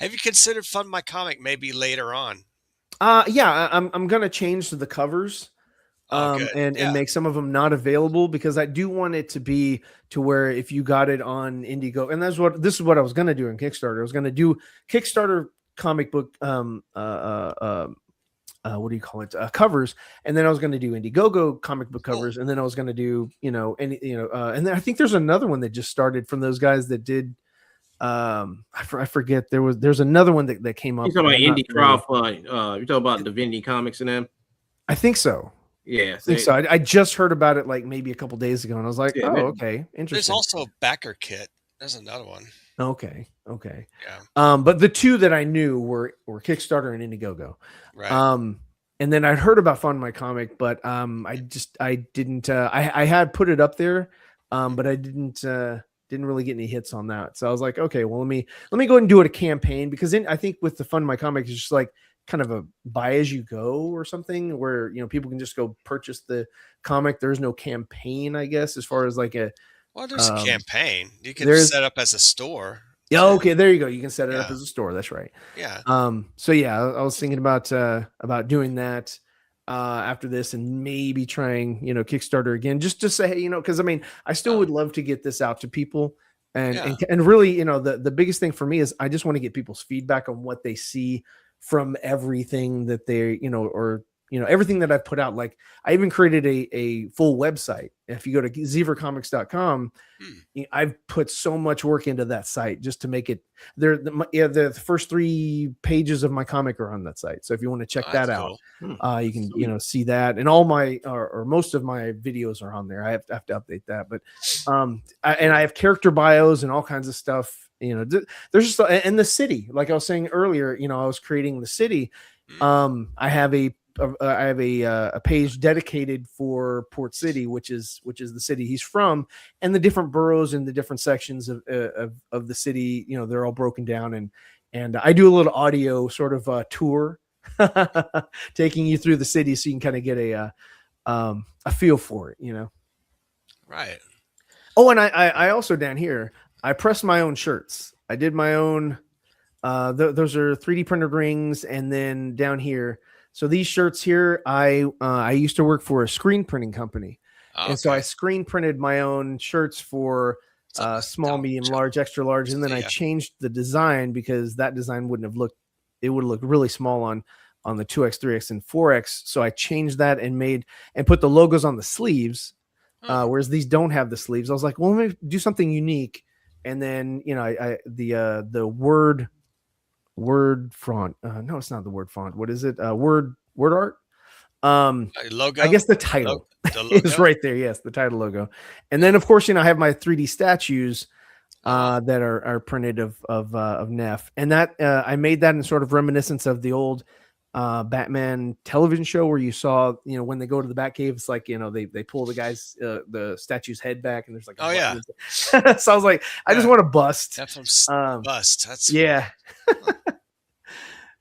Have you considered Fund My Comic maybe later on? Yeah, I'm gonna change the covers. Good. and Yeah. make some of them not available, because I do want it to be to where if you got it on Indiegogo, and this is what I was going to do in Kickstarter. I was going to do Kickstarter comic book what do you call it, covers, and then I was going to do Indiegogo comic book covers, and then I was going to do and then I think there's another one that just started from those guys that did I forget, there's another one that came up. You're talking about indie crowdfund. You're talking about Divinity Comics and them. I think so. Yeah, I think so. I just heard about it like maybe a couple days ago, and I was like, okay, interesting. There's also Backer Kit. There's another one. Okay. Yeah. But the two that I knew were Kickstarter and Indiegogo. Right. And then I'd heard about Fund My Comic, but I didn't. I had put it up there, but I didn't really get any hits on that. So I was like, okay, well let me go ahead and do it a campaign, because I think with the Fund My Comic, it's just like kind of a buy as you go or something, where people can just go purchase the comic. There's no campaign, I guess, as far as like a. Well, there's a campaign. You can set up as a store. Yeah. Okay. There you go. You can set it up as a store. That's right. Yeah. So yeah, I was thinking about doing that after this, and maybe trying Kickstarter again, just to say because I mean I still would love to get this out to people, and really the biggest thing for me is I just want to get people's feedback on what they see from everything that they everything that I've put out. Like I even created a full website. If you go to zevercomics.com, I've put so much work into that site just to make it there. The first 3 pages of my comic are on that site. So if you want to check that out, you can, see that, and all my, or most of my videos are on there. I have to update that, but, and I have character bios and all kinds of stuff, there's just, and the city, like I was saying earlier, I was creating the city. I have a page dedicated for Port City, which is the city he's from, and the different boroughs and the different sections of the city. They're all broken down, and I do a little audio sort of tour, taking you through the city, so you can kind of get a feel for it. Right. Oh, and I also down here I press my own shirts. I did my own. Those are 3D printed rings, and then down here. So these shirts here, I used to work for a screen printing company, and so I screen printed my own shirts for small, medium, large, extra large, and then I changed the design because that design wouldn't have looked. It would have looked really small on the 2X, 3X, and 4X. So I changed that and put the logos on the sleeves, whereas these don't have the sleeves. I was like, well, let me do something unique, and then the word font. No, it's not the word font. What is it? Word art. Logo. I guess the title is right there. Yes, the title logo. And then of course, I have my 3D statues that are printed of Neff, and that I made that in sort of reminiscence of the old Batman television show where you saw, when they go to the Batcave, it's like, they pull the guy's the statue's head back, and there's like so I was like, I just want to bust. That's bust. That's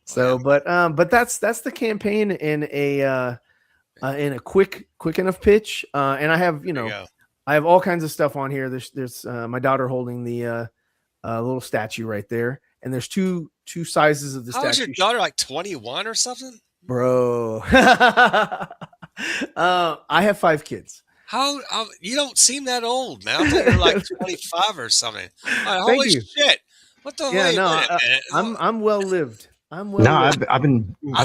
So, but that's the campaign in a quick enough pitch, and I have I have all kinds of stuff on here. There's my daughter holding the little statue right there, and there's two sizes of the statue. How is your daughter, like 21 or something? Bro, I have 5 kids. How you don't seem that old, man. I thought you were like 25 or something. Holy shit! What the hell? Yeah, no, I'm well lived. I'm well. No, lived. I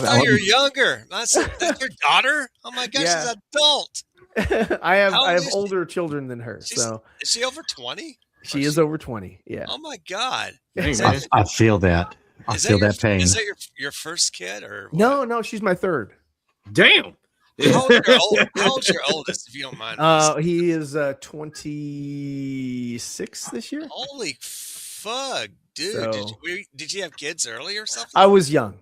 thought you were younger. That's your daughter. Oh my gosh, she's an adult. I have older children than her. So is she over 20? She is over 20. Yeah. Oh my god. I feel that. I feel that pain. Is that your first kid or what? No, she's my third. Damn. How old's your oldest, if you don't mind? He is 26 this year. Holy fuck, dude! So, did you have kids early or something? I was young,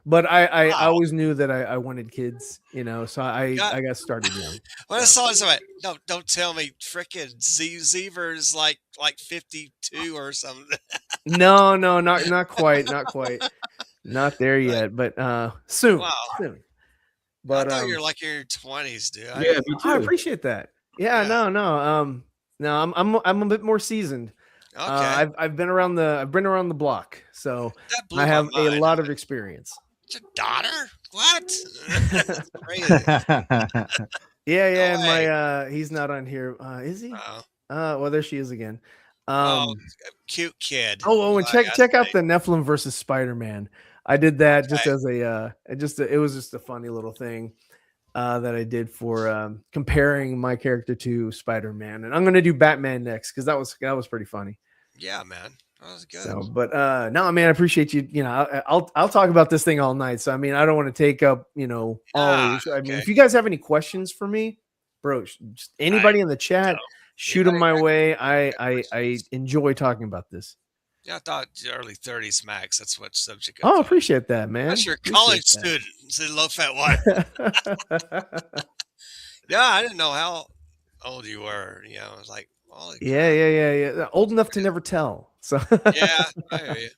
but I always knew that I wanted kids, so I got started young. When I saw this, I went, no, don't tell me frickin' Zever's like 52 or something. No, not quite, not there yet, but soon. Wow. Soon. But I thought you're like in your 20s, dude. Yeah, me too. I appreciate that. Yeah. No. I'm a bit more seasoned. Okay. I've been around the block, so I have a lot of experience. Your daughter? What? That's crazy. Yeah, and No my he's not on here. Is he? Oh, Well, there she is again. oh, cute kid. Oh, and Like I check out say. the Nephilim versus Spider-Man. I did that just Okay. as it was just a funny little thing that I did for comparing my character to Spider-Man, and I'm gonna do Batman next because that was pretty funny. Yeah, man. That was good. So, but no, man, I appreciate you. You know, I'll talk about this thing all night. So, I mean, I don't want to take up all. Ah, Of your, I mean, okay. if you guys have any questions for me, bro, just anybody in the chat, shoot them my way. I enjoy talking about this. Yeah, I thought early 30s max. That's what subject. Oh, appreciate that, man. That's your Appreciate college that. student. It's a low fat one. Yeah, I didn't know how old you were. You know, I was like, holy Yeah. Old enough to never tell. So yeah, I hear you.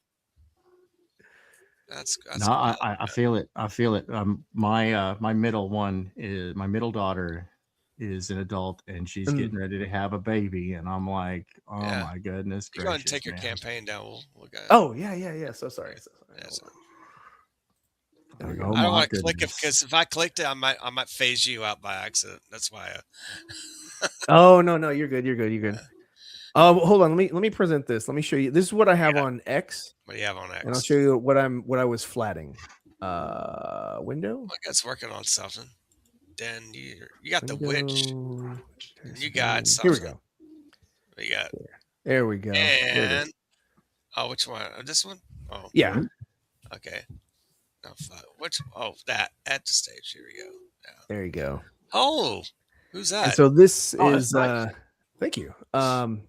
That's No, I feel it. I feel it. My middle one is my middle daughter is an adult and she's getting ready to have a baby, and I'm like, oh my goodness You gracious, go ahead and take your man. campaign down. We'll go. Oh yeah. So sorry. Yeah, so- Like, I oh don't my want to click it goodness. because if I clicked it, I might phase you out by accident. That's why. Oh no, you're good. Hold on. Let me present this. Let me show you. This is what I have on X. What do you have on X? And I'll show you what I was flatting. Window. I guess working on something. Then you got the witch. Window, And you got Here something. we go. We got There we go. There it is. and which one? This one? Oh Yeah. okay. No, which? Oh, that at the stage. Here we go. Yeah. There you go. Oh, who's that? And so this Oh, is that's nice. thank you.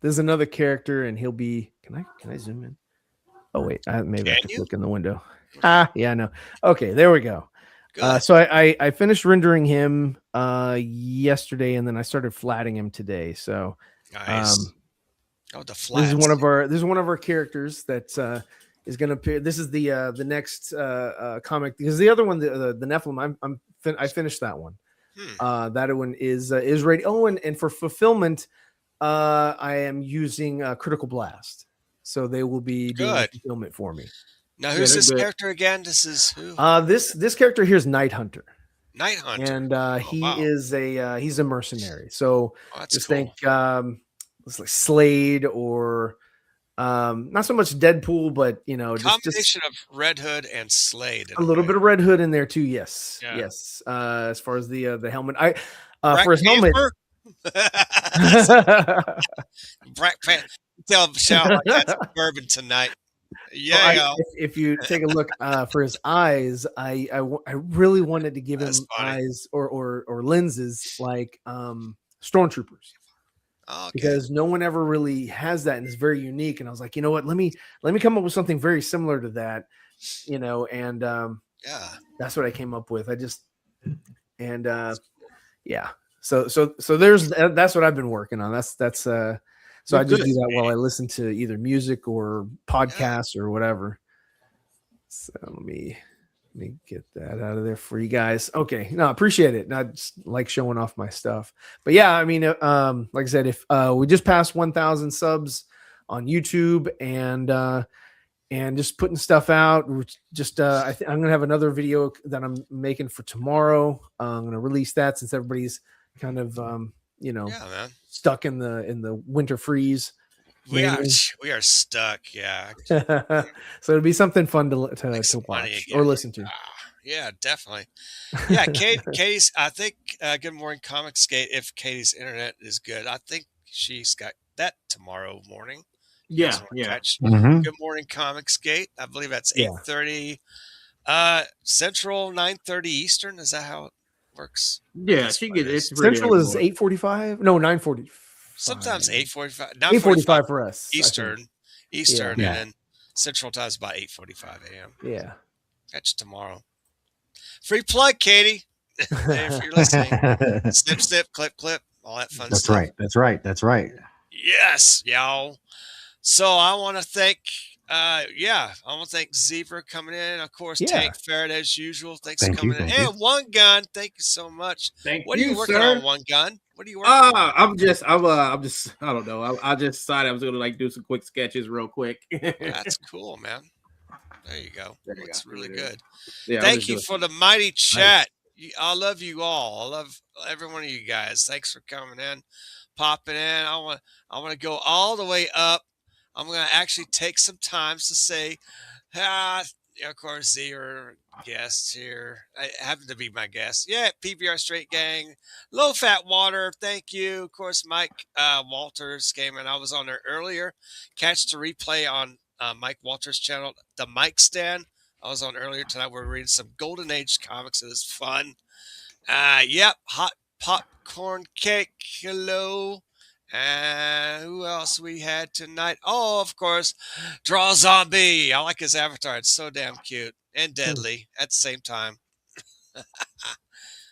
There's another character and he'll be can I zoom in? Oh wait, maybe I have Can to you? click in the window. Yeah, I know. Okay, there we go. Good. So I finished rendering him yesterday and then I started flatting him today. So Nice. Oh, the this flats. is one of our characters that is going to appear. This is the next comic because the other one, the Nephilim, I finished that one. That one is ready. Oh, and for fulfillment, I am using Critical Blast, so they will be doing Good. fulfillment for me. Now, who's they're this good. character again? This is who? This character here is Night Hunter, Night Hunter. and he wow. is he's a mercenary. So Oh, that's just cool. think it's like Slade or not so much Deadpool, but just Combination of Red Hood and Slade. a little bit of Red Hood in there too. Yes, Yeah. yes. As far as the helmet, for his Black helmet. Panther? Black Panther. Tell Michelle I got some bourbon tonight. Yeah. If you take a look for his eyes, I really wanted to give him That's funny. eyes or lenses like stormtroopers. Oh, okay. Because no one ever really has that and it's very unique. And I was like, you know what, let me come up with something very similar to that, and Yeah. that's what I came up with. Yeah. So there's that's what I've been working on. That's so I just do that while I listen to either music or podcasts or whatever. So let me get that out of there for you guys. Okay, no, appreciate it. Not just like showing off my stuff, but yeah, I mean, like I said, if we just passed 1,000 subs on YouTube and just putting stuff out, just I'm gonna have another video that I'm making for tomorrow. I'm gonna release that since everybody's kind of Yeah, man. stuck in the winter freeze. We are stuck. Yeah. So it'll be something fun to Make some money watch again. or listen to. Yeah, definitely. Yeah, Katie's. I think Good Morning Comic Skate. If Katie's internet is good, I think she's got that tomorrow morning. You guys wanna catch Good Morning Comic Skate. I believe that's 8:30 Central, 9:30 Eastern. Is that how it works? Yeah, she gets it's Central is 8:45. No, 9:40. Sometimes 8:45. 8:45 for us. I Eastern. think. Eastern, Yeah. and then Central time is about 8:45 a.m. Yeah. Catch tomorrow. Free plug, Katie. If you're listening, snip, snip, clip, clip, all that fun That's stuff. right. That's right. That's right. Yes, y'all. So I want to thank, I want to thank Z for coming in. Of course, Yeah. Tank Ferret as usual. Thanks Thank for coming you, in. thank you. And One Gun, thank you so much. Thank What are you, you working sir. on, One Gun? What are you working on? I'm just I don't know. I just decided I was gonna like do some quick sketches real quick. That's cool, man. There you go. There you Looks go. really Yeah. good. Yeah, I'm Thank just you doing- for the mighty chat. I love you all. I love every one of you guys. Thanks for coming in, popping in. I want to go all the way up. I'm going to actually take some time to say, of course, your guest here. I happen to be my guest. Yeah, PBR Straight Gang, Low Fat Water. Thank you. Of course, Mike Walters came in. I was on there earlier. Catch the replay on Mike Walters' channel, The Mike Stand. I was on earlier tonight. We're reading some Golden Age comics. It was fun. Yep, hot popcorn cake. Hello. And who else we had tonight? Oh, of course, Draw Zombie. I like his avatar. It's so damn cute and deadly at the same time.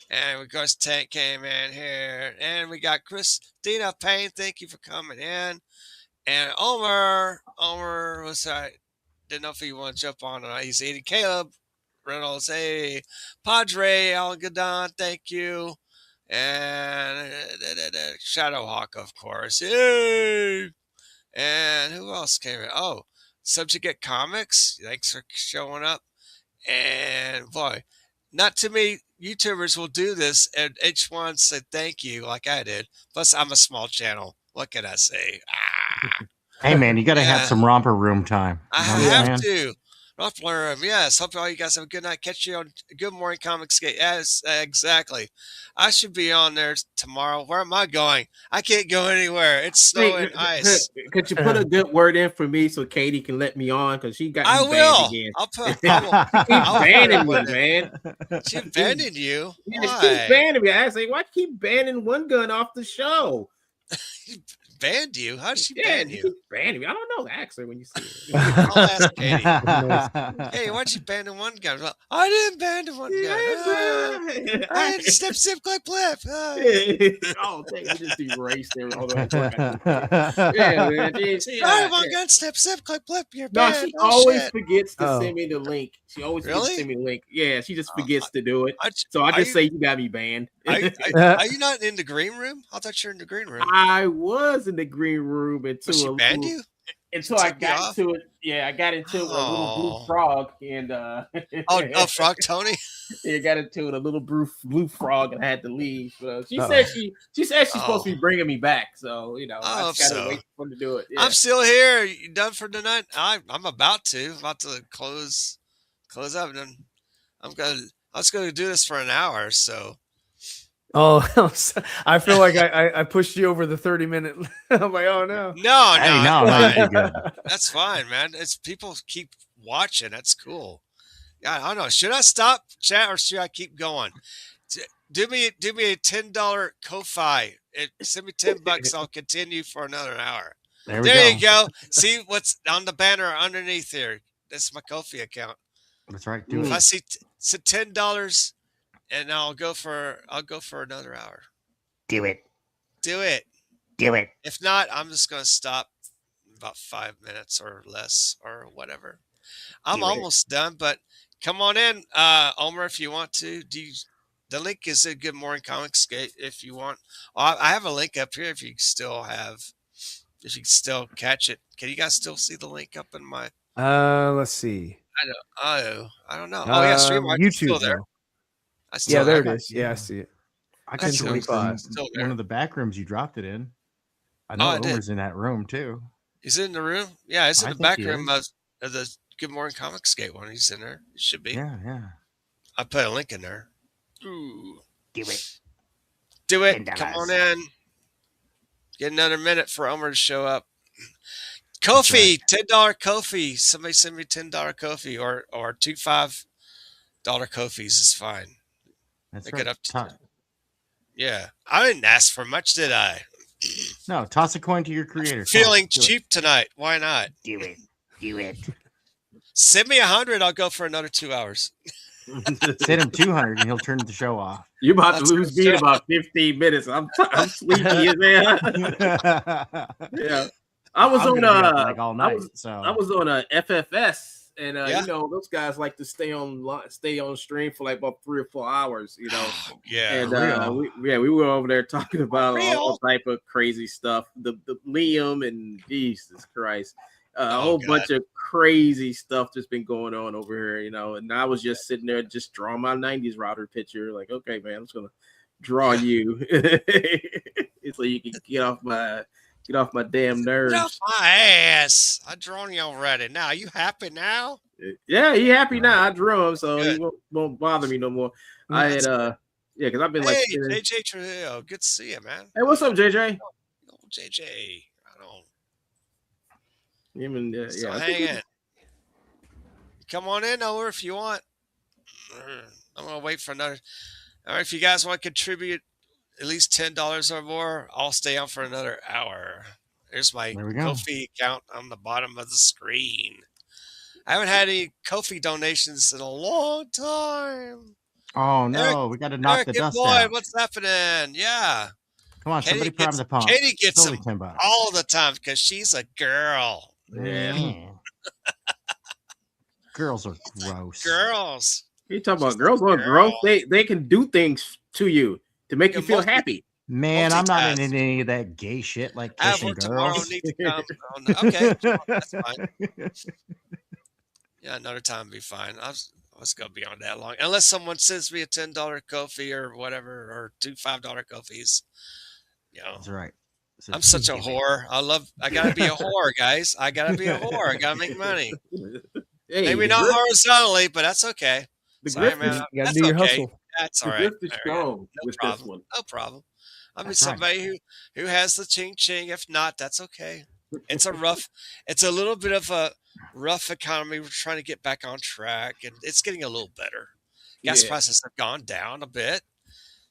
And of course, Tank came in here. And we got Christina Payne. Thank you for coming in. And Omer was didn't know if he want to jump on or not. He's eating. Caleb Reynolds, hey, Padre Algadon, thank you. And Shadowhawk, of course. Yay! And who else came in? Oh, Subjugate Comics. Thanks for showing up. And boy, not too many YouTubers will do this, and each one said thank you like I did. Plus, I'm a small channel. What can I say? Hey man, you got to have Yeah. some romper room time. I You know what I'm have saying? to. Ruffler, yes. Hope all you guys have a good night. Catch you on Good Morning Comics Gate. Yes, exactly. I should be on there tomorrow. Where am I going? I can't go anywhere. It's snow and ice. Could you put a good word in for me so Katie can let me on? Because she got I me banned will. again. I'll put. She I'll keeps banning me, put it. man. She abandoned you. Yeah, she Why? keeps banning me. I say, why keep banning One Gun off the show? Banned you? How did she Yeah, ban she you? keeps banning me. I don't know. Ask her when you see her. I'll ask Katie. Hey, why'd you ban the one gun? Well, I didn't ban the one gun. I had snip, snip, clip, clip. Oh, dang, we just erased everything. Hold on. Yeah, man. Sorry, one gun, snip, snip, clip, clip. You're No, banned. she Oh, always shit. forgets to Oh. send me the link. She always forgets to Really? send me the link. Yeah, she just forgets to do it. I- So I are just you- say you got me banned. Are you not in the green room? I thought you were in the green room. I was in the green room until Was she banned you? until I Took you got off? into it. Yeah, I got into it with a little Oh. blue frog and Oh, Frog Tony. yeah, got into it a little blue frog and I had to leave. So she Uh-oh. said she's supposed to Oh. be bringing me back. So I I hope just gotta so. wait for them to do it. Yeah. I'm still here. You done for tonight? I'm about to close up, and then I was going to do this for an hour. So Oh, I feel like I pushed you over the 30-minute. I'm like, oh no. no, Hey, no, no, that's no, fine. you're good. That's fine, man. It's people keep watching. That's cool. Yeah, I don't know. Should I stop chat or should I keep going? Do me a $10 Ko-fi. Send me $10. I'll continue for another hour. There we There go. you go. See what's on the banner underneath here. That's my Ko-fi account. That's right. Do If I it. see $10, and I'll go for another hour. Do it. Do it. Do it. If not, I'm just gonna stop about 5 minutes or less or whatever. I'm Do it. almost done, but come on in, Omer, if you want to. The link is a Good Morning Comics Gate if you want. I have a link up here if you still catch it. Can you guys still see the link up in my? Let's see. I don't know. Oh yeah, Streamline is still YouTube there. though. I still Yeah, there have it it. is. Yeah, I see it. I got you 10:25. Still one there. of the back rooms you dropped it in. I know I did. Omer's in that room too. Is it in the room? Yeah, it's in I the think back he room of the Good Morning Comics Gate one. He's in there. It should be. Yeah, yeah. I put a link in there. Ooh. Do it. Do it. $10. Come on in. Get another minute for Omer to show up. Kofi, $10 Kofi. Somebody send me $10 Kofi or two $5 Kofis is fine. That's Pick right. it up to- Yeah. I didn't ask for much, did I? No, toss a coin to your creator. Feeling Do it. cheap tonight. Why not? Do it. Do it. Send me 100. I'll go for another 2 hours. Send him 200 and he'll turn the show off. You're about That's to lose good me in stuff. about 15 minutes. I'm sleepy as hell. Yeah. I was I'm on gonna be up, like all I night. was So on a FFS, and Yeah. you know those guys like to stay on stream for like about 3 or 4 hours. You know, Yeah. and we were over there talking about all type of crazy stuff. The Liam and Jesus Christ, a Oh whole God. bunch of crazy stuff that's been going on over here, and I was just sitting there just drawing my 90s router picture, like, okay, man, I'm just gonna draw Yeah. you so you can get off my damn Get off nerves. my ass! I drawn you already. Now you happy now? Yeah, he happy Right. now. I drew him, so he Good. won't bother me no more. I had That's yeah, because I've been like Hey, spinning. JJ Trujillo, good to see you, man. Hey, what's up, JJ? Oh, JJ, I don't. Him and Still yeah, I think hanging. Come on in over if you want. I'm gonna wait for another. All right, if you guys want to contribute at least $10 or more, I'll stay on for another hour. There's my There we go. Kofi account on the bottom of the screen. I haven't had any Kofi donations in a long time. Oh no, we got to knock Eric, the good dust boy, out. what's happening? Yeah. Come on, somebody prime the pump. Katie gets It's only them $10. all the time because she's a girl. Yeah. Girls are gross. Girls. you talking She's about girls a on growth. girl. They can do things to you to make Yeah, you feel multi- happy. Man, I'm not Multitask. into any of that gay shit like I have kissing work tomorrow. girls. Need to come. Oh, no. Okay, that's fine. Yeah, another time would be fine. I was gonna be on that long, unless someone sends me a $10 Kofi or whatever, or two $5 Kofis. That's right. So I'm such a whore. I gotta be a whore, guys. I gotta be a whore. I gotta make money. Hey, Maybe the not grip- horizontally, but that's okay. the Sorry, grip man. is- You got to That's do your okay. hustle. That's the all right. grip is There we go. strong No with problem. this one. No problem. I'll be That's right. somebody who has the ching ching. If not, that's okay. It's a little bit of a rough economy. We're trying to get back on track, and it's getting a little better. Gas Yeah. prices have gone down a bit,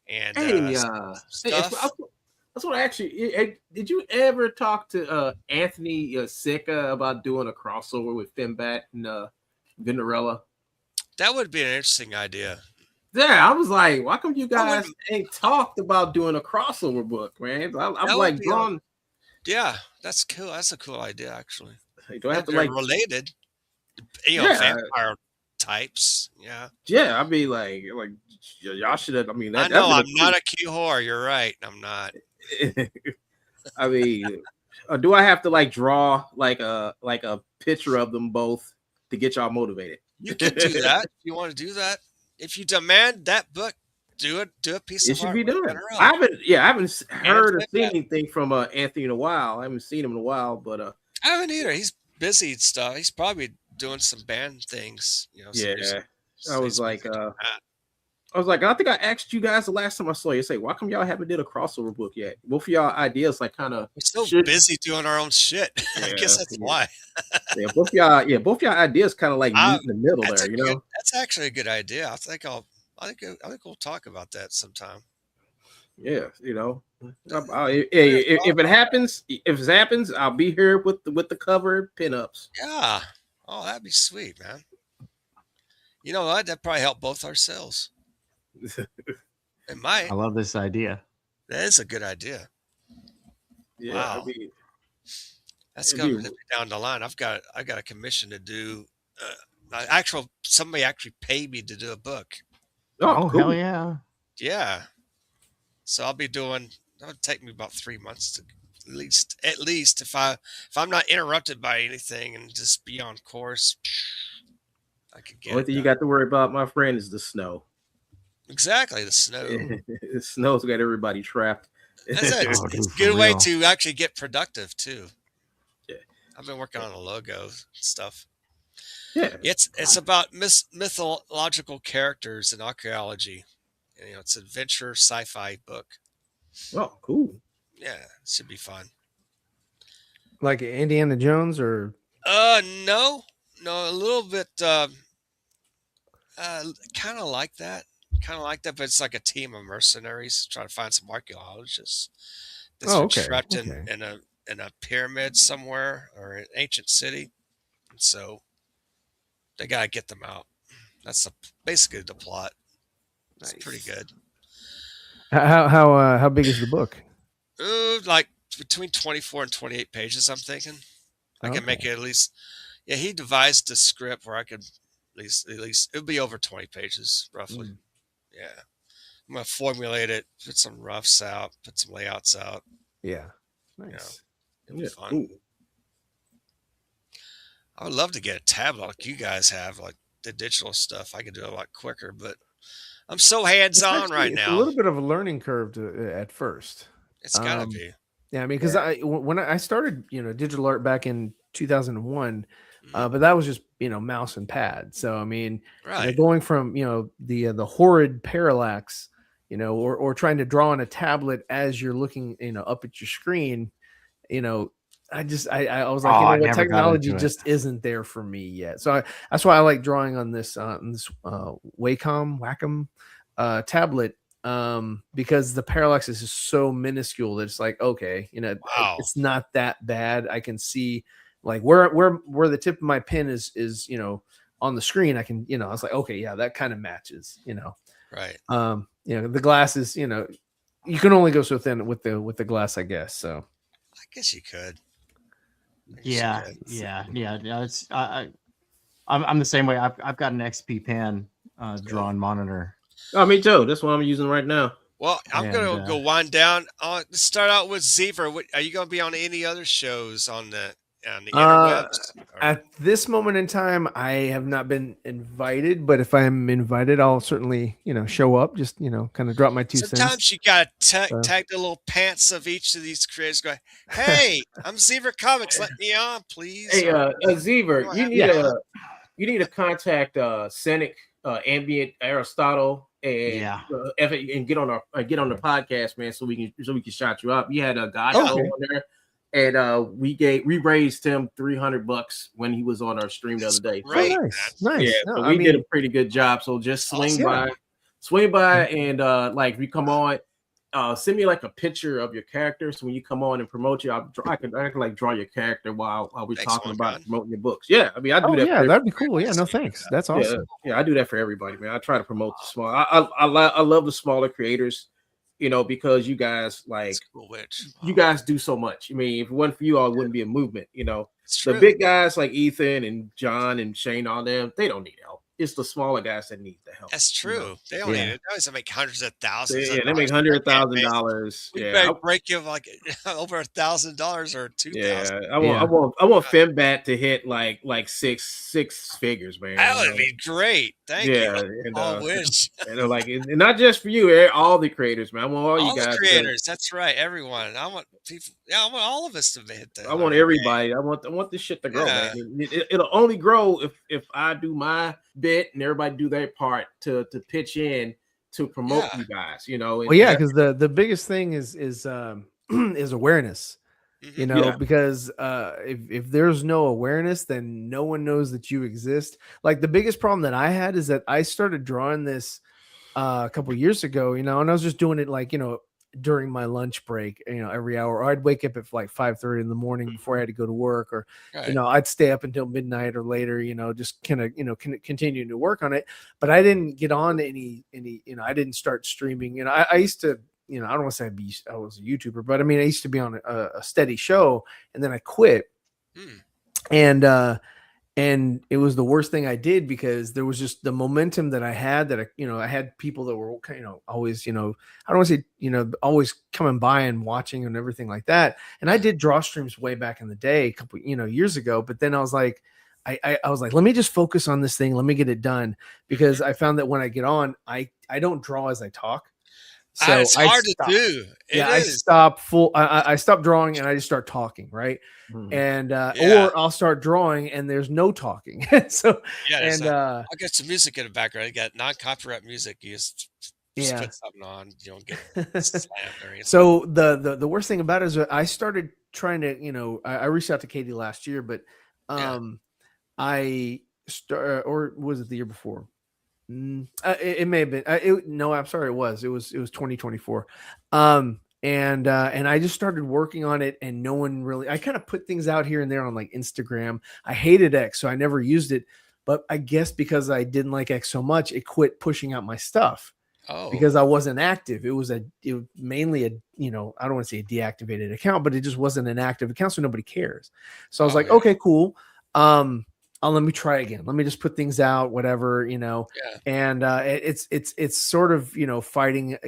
and Hey, stuff. that's what I actually. Did you ever talk to Anthony Sicca about doing a crossover with Finbat and Vinderella? That would be an interesting idea. Yeah, I was like, why come you guys wouldn't- ain't talked about doing a crossover book, man? I'm That like would be drawn. Yeah, that's cool. That's a cool idea, actually. Do I have If to they're like? related? Yeah. Vampire types. Yeah. Yeah, I'd be like y'all should have. I mean, I that, know that's I'm not a cute whore. You're right. I'm not. I mean, do I have to like draw like a picture of them both to get y'all motivated? You can do that if you want to do that. If you demand that book, do it. Do a piece It of should art be with done. Vinderella. I haven't heard or Finbat. seen anything from Anthony in a while. I haven't seen him in a while, but I haven't either. He's busy and stuff. He's probably doing some band things. some yeah, music- I was he's like, busy doing that. I think I asked you guys the last time I saw you. Say, why come y'all haven't did a crossover book yet? Both of y'all ideas like kind of We're so should- busy doing our own shit. I guess that's Yeah. why. both y'all ideas kind of like meet in the middle That's there, a you know. good- that's actually a good idea. I think we'll talk about that sometime. Yeah, you know. If it happens, I'll be here with the cover pinups. Yeah. Oh, that'd be sweet, man. You know what? That'd probably help both ourselves. It might. I love this idea. That is a good idea. Yeah, Wow. I mean, That's It'd going be- to be down the line. I got a commission to do. Somebody actually paid me to do a book. Oh, cool. hell yeah. Yeah. So I'll be doing. That'll take me about 3 months to at least if I'm not interrupted by anything and just be on course. I could get Only it thing you done. got to worry about, my friend, is the snow. Exactly the snow. The snow's got everybody trapped. That's it. Oh, It's dude, a for good way real. to actually get productive too. Yeah. I've been working on the logo stuff. Yeah. It's about mythological characters in archaeology. And, it's an adventure sci-fi book. Oh, cool. Yeah, it should be fun. Like Indiana Jones or No, a little bit. Kind of like that. But it's like a team of mercenaries trying to find some archaeologists that's Oh, been okay, trapped okay. in a pyramid somewhere or an ancient city, and so they gotta get them out. That's basically the plot. It's pretty good. how big is the book? Like between 24 and 28 pages. I'm thinking I can make Okay. it at least. Yeah, he devised a script where I could at least it'll be over 20 pages roughly. Yeah, I'm gonna formulate it, put some roughs out, put some layouts out. Yeah. You know, Nice. it'll be Yeah, fun. cool. I would love to get a tablet like you guys have, like the digital stuff. I could do it a lot quicker, but I'm so hands on right It's a now. little bit of a learning curve at first. It's gotta be. Yeah, I mean, because when I started, digital art back in 2001, Mhm. but that was just mouse and pad. So I mean, Right. going from the horrid parallax, or trying to draw on a tablet as you're looking up at your screen, I was like, Oh, I what, never got technology into it. just isn't there for me yet. So that's why I like drawing on this Wacom tablet, because the parallax is just so minuscule that it's like, okay, Wow. it's not that bad. I can see like where the tip of my pen is on the screen. I can, I was like, okay, yeah, that kind of matches, Right. the glass is, you can only go so thin with the glass, I guess. So I guess you could. I guess you Yeah, could. yeah. It's I'm the same way. I've got an XP Pen drawn monitor. Oh, me too. That's what I'm using right now. Well, I'm gonna And, go wind down. Let's start out with Zever. Are you gonna be on any other shows on the interwebs? Or- at this moment in time, I have not been invited, but if I'm invited, I'll certainly, show up, just, kind of drop my 2 cents. Sometimes you gotta So- tag the little pants of each of these creators. Go, hey, I'm Zever Comics. Let me on, please. Hey, Or- Zever, you need Yeah. you need to contact Scenic, Ambient, Aristotle, and Yeah. and get on the podcast, man, so we can shout you up. You had a guy Okay. on there, and we raised him $300 when he was on our stream the other day. Oh, Great, nice. Yeah, No, so I we did mean, a pretty good job. So just swing Awesome. by, and like if you come on, send me like a picture of your character. So when you come on and promote you, I can like draw your character while we're Thanks, talking Juan about John. promoting your books. Yeah, I mean I do oh that. yeah, for that'd be cool. Yeah, no Awesome. thanks. That's yeah, awesome. yeah, I do that for everybody, man. I try to promote the small. I love the smaller creators, because you guys That's cool, Witch. you guys do so much. I mean, if it wasn't for you all, it wouldn't be a movement. It's true. The big guys like Ethan and John and Shane, all them, they don't need help. It's the smaller guys that need the help. That's you know? true. They only Yeah. they always make hundreds of They, thousands. yeah, of they make dollars per campaign. $100,000. We Yeah, may break you like over $1,000 or $2,000. yeah. I want Fembat to hit like six figures, man. That would be great. Thank Yeah, you. and, I wish. and they're like, and not just for you, all the creators, man. I want all you All guys. the to- creators. That's right. Everyone. I want people. Yeah, I want all of us to hit that. I want everybody. I want this shit to grow, Yeah. man. It'll only grow if I do my bit and everybody do their part to pitch in to promote Yeah. you guys. Well, yeah, because the biggest thing is is awareness. Mhm. Yeah. Because if there's no awareness, then no one knows that you exist. Like the biggest problem that I had is that I started drawing this a couple years ago, and I was just doing it like during my lunch break, every hour. Or I'd wake up at like 5:30 in the morning before I had to go to work, or Right. I'd stay up until midnight or later, just kind of continue to work on it. But I didn't get on any I didn't start streaming. I used to. I don't want to say I was a YouTuber, but I mean, I used to be on a steady show, and then I quit. Hmm. And it was the worst thing I did, because there was just the momentum that I had, that I had people that were, always, I don't want to say, always coming by and watching and everything like that. And I did draw streams way back in the day, a couple, years ago, but then I was like, I was like, let me just focus on this thing. Let me get it done, because I found that when I get on, I don't draw as I talk. So It's I hard stop. to do. I stop I stop drawing and I just start talking, right? Mhm. And Yeah. or I'll start drawing and there's no talking. So Yeah, and I'll get some music in the background. You got non-copyright music. You just Yeah. put something on. You don't get slammed or anything. so the worst thing about it is that I started trying to, I reached out to Katie last year, but Yeah. or was it the year before? It may have been. No, I'm sorry. It was 2024. And I just started working on it, and no one really. I kind of put things out here and there on like Instagram. I hated X, so I never used it. But I guess because I didn't like X so much, it quit pushing out my stuff Oh, because I wasn't active. It was mainly a I don't want to say a deactivated account, but it just wasn't an active account, so nobody cares. So I was Oh, like, yeah. okay, cool. Let me try again. Let me just put things out, whatever, Yeah. and it's sort of, fighting,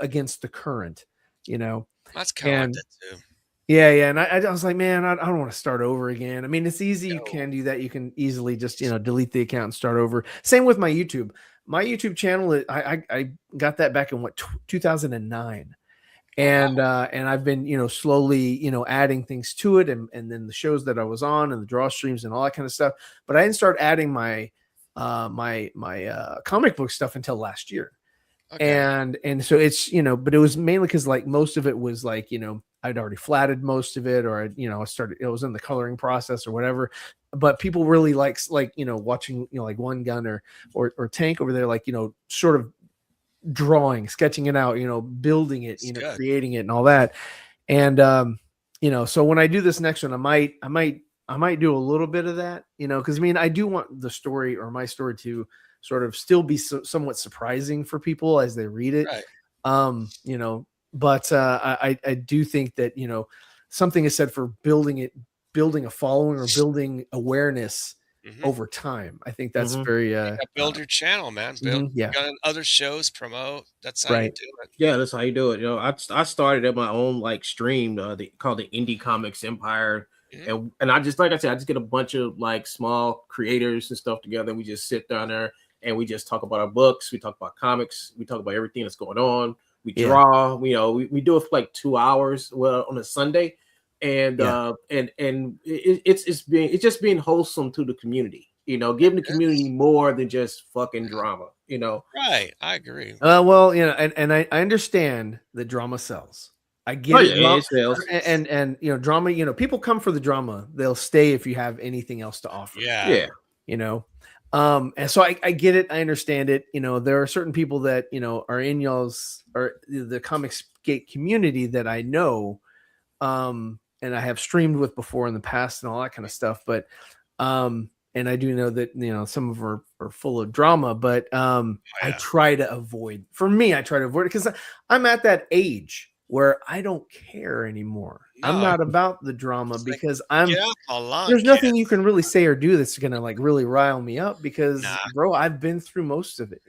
against the current, that's kind of like and- that too. Yeah, yeah, and I was like, man, I don't want to start over again. I mean, it's easy. You No. can do that. You can easily just delete the account and start over. Same with my YouTube. My YouTube channel, I got that back in 2009, and I've been slowly adding things to it, and then the shows that I was on and the draw streams and all that kind of stuff. But I didn't start adding my comic book stuff until last year. Okay. And so it's but it was mainly because like most of it was like I'd already flatted most of it, or I started, it was in the coloring process or whatever. But people really likes watching like One Gun or Tank over there, like sort of drawing, sketching it out, building it, It's good. creating it and all that. And so when I do this next one, I might do a little bit of that, because I mean I do want the story or my story to sort of still be somewhat surprising for people as they read it. Right. But I do think that something is said for building a following or building awareness over time. I think that's very build your channel, man. Build yeah. got other shows, promote. That's how you do it. Yeah, that's how you do it. I started at my own like stream, called the Indie Comics Empire. And I just, like I said, I just get a bunch of like small creators and stuff together. We just sit down there and we just talk about our books. We talk about comics. We talk about everything that's going on. We draw. We do it for like 2 hours on a Sunday, and it's just being wholesome to the community. Giving the community more than just fucking drama. Right. I agree. Well, and I understand that drama sells. I get it. Yeah, it sells. And drama, people come for the drama. They'll stay if you have anything else to offer. Yeah. And so I get it. I understand it. There are certain people that, are in y'all's or the Comicsgate community that I know, and I have streamed with before in the past and all that kind of stuff. But, and I do know that, some of them are full of drama, but, I try to avoid it because I'm at that age where I don't care anymore. No, I'm not about the drama because get off my lawn, there's nothing kid. you can really say or do that's gonna like really rile me up because bro, I've been through most of it.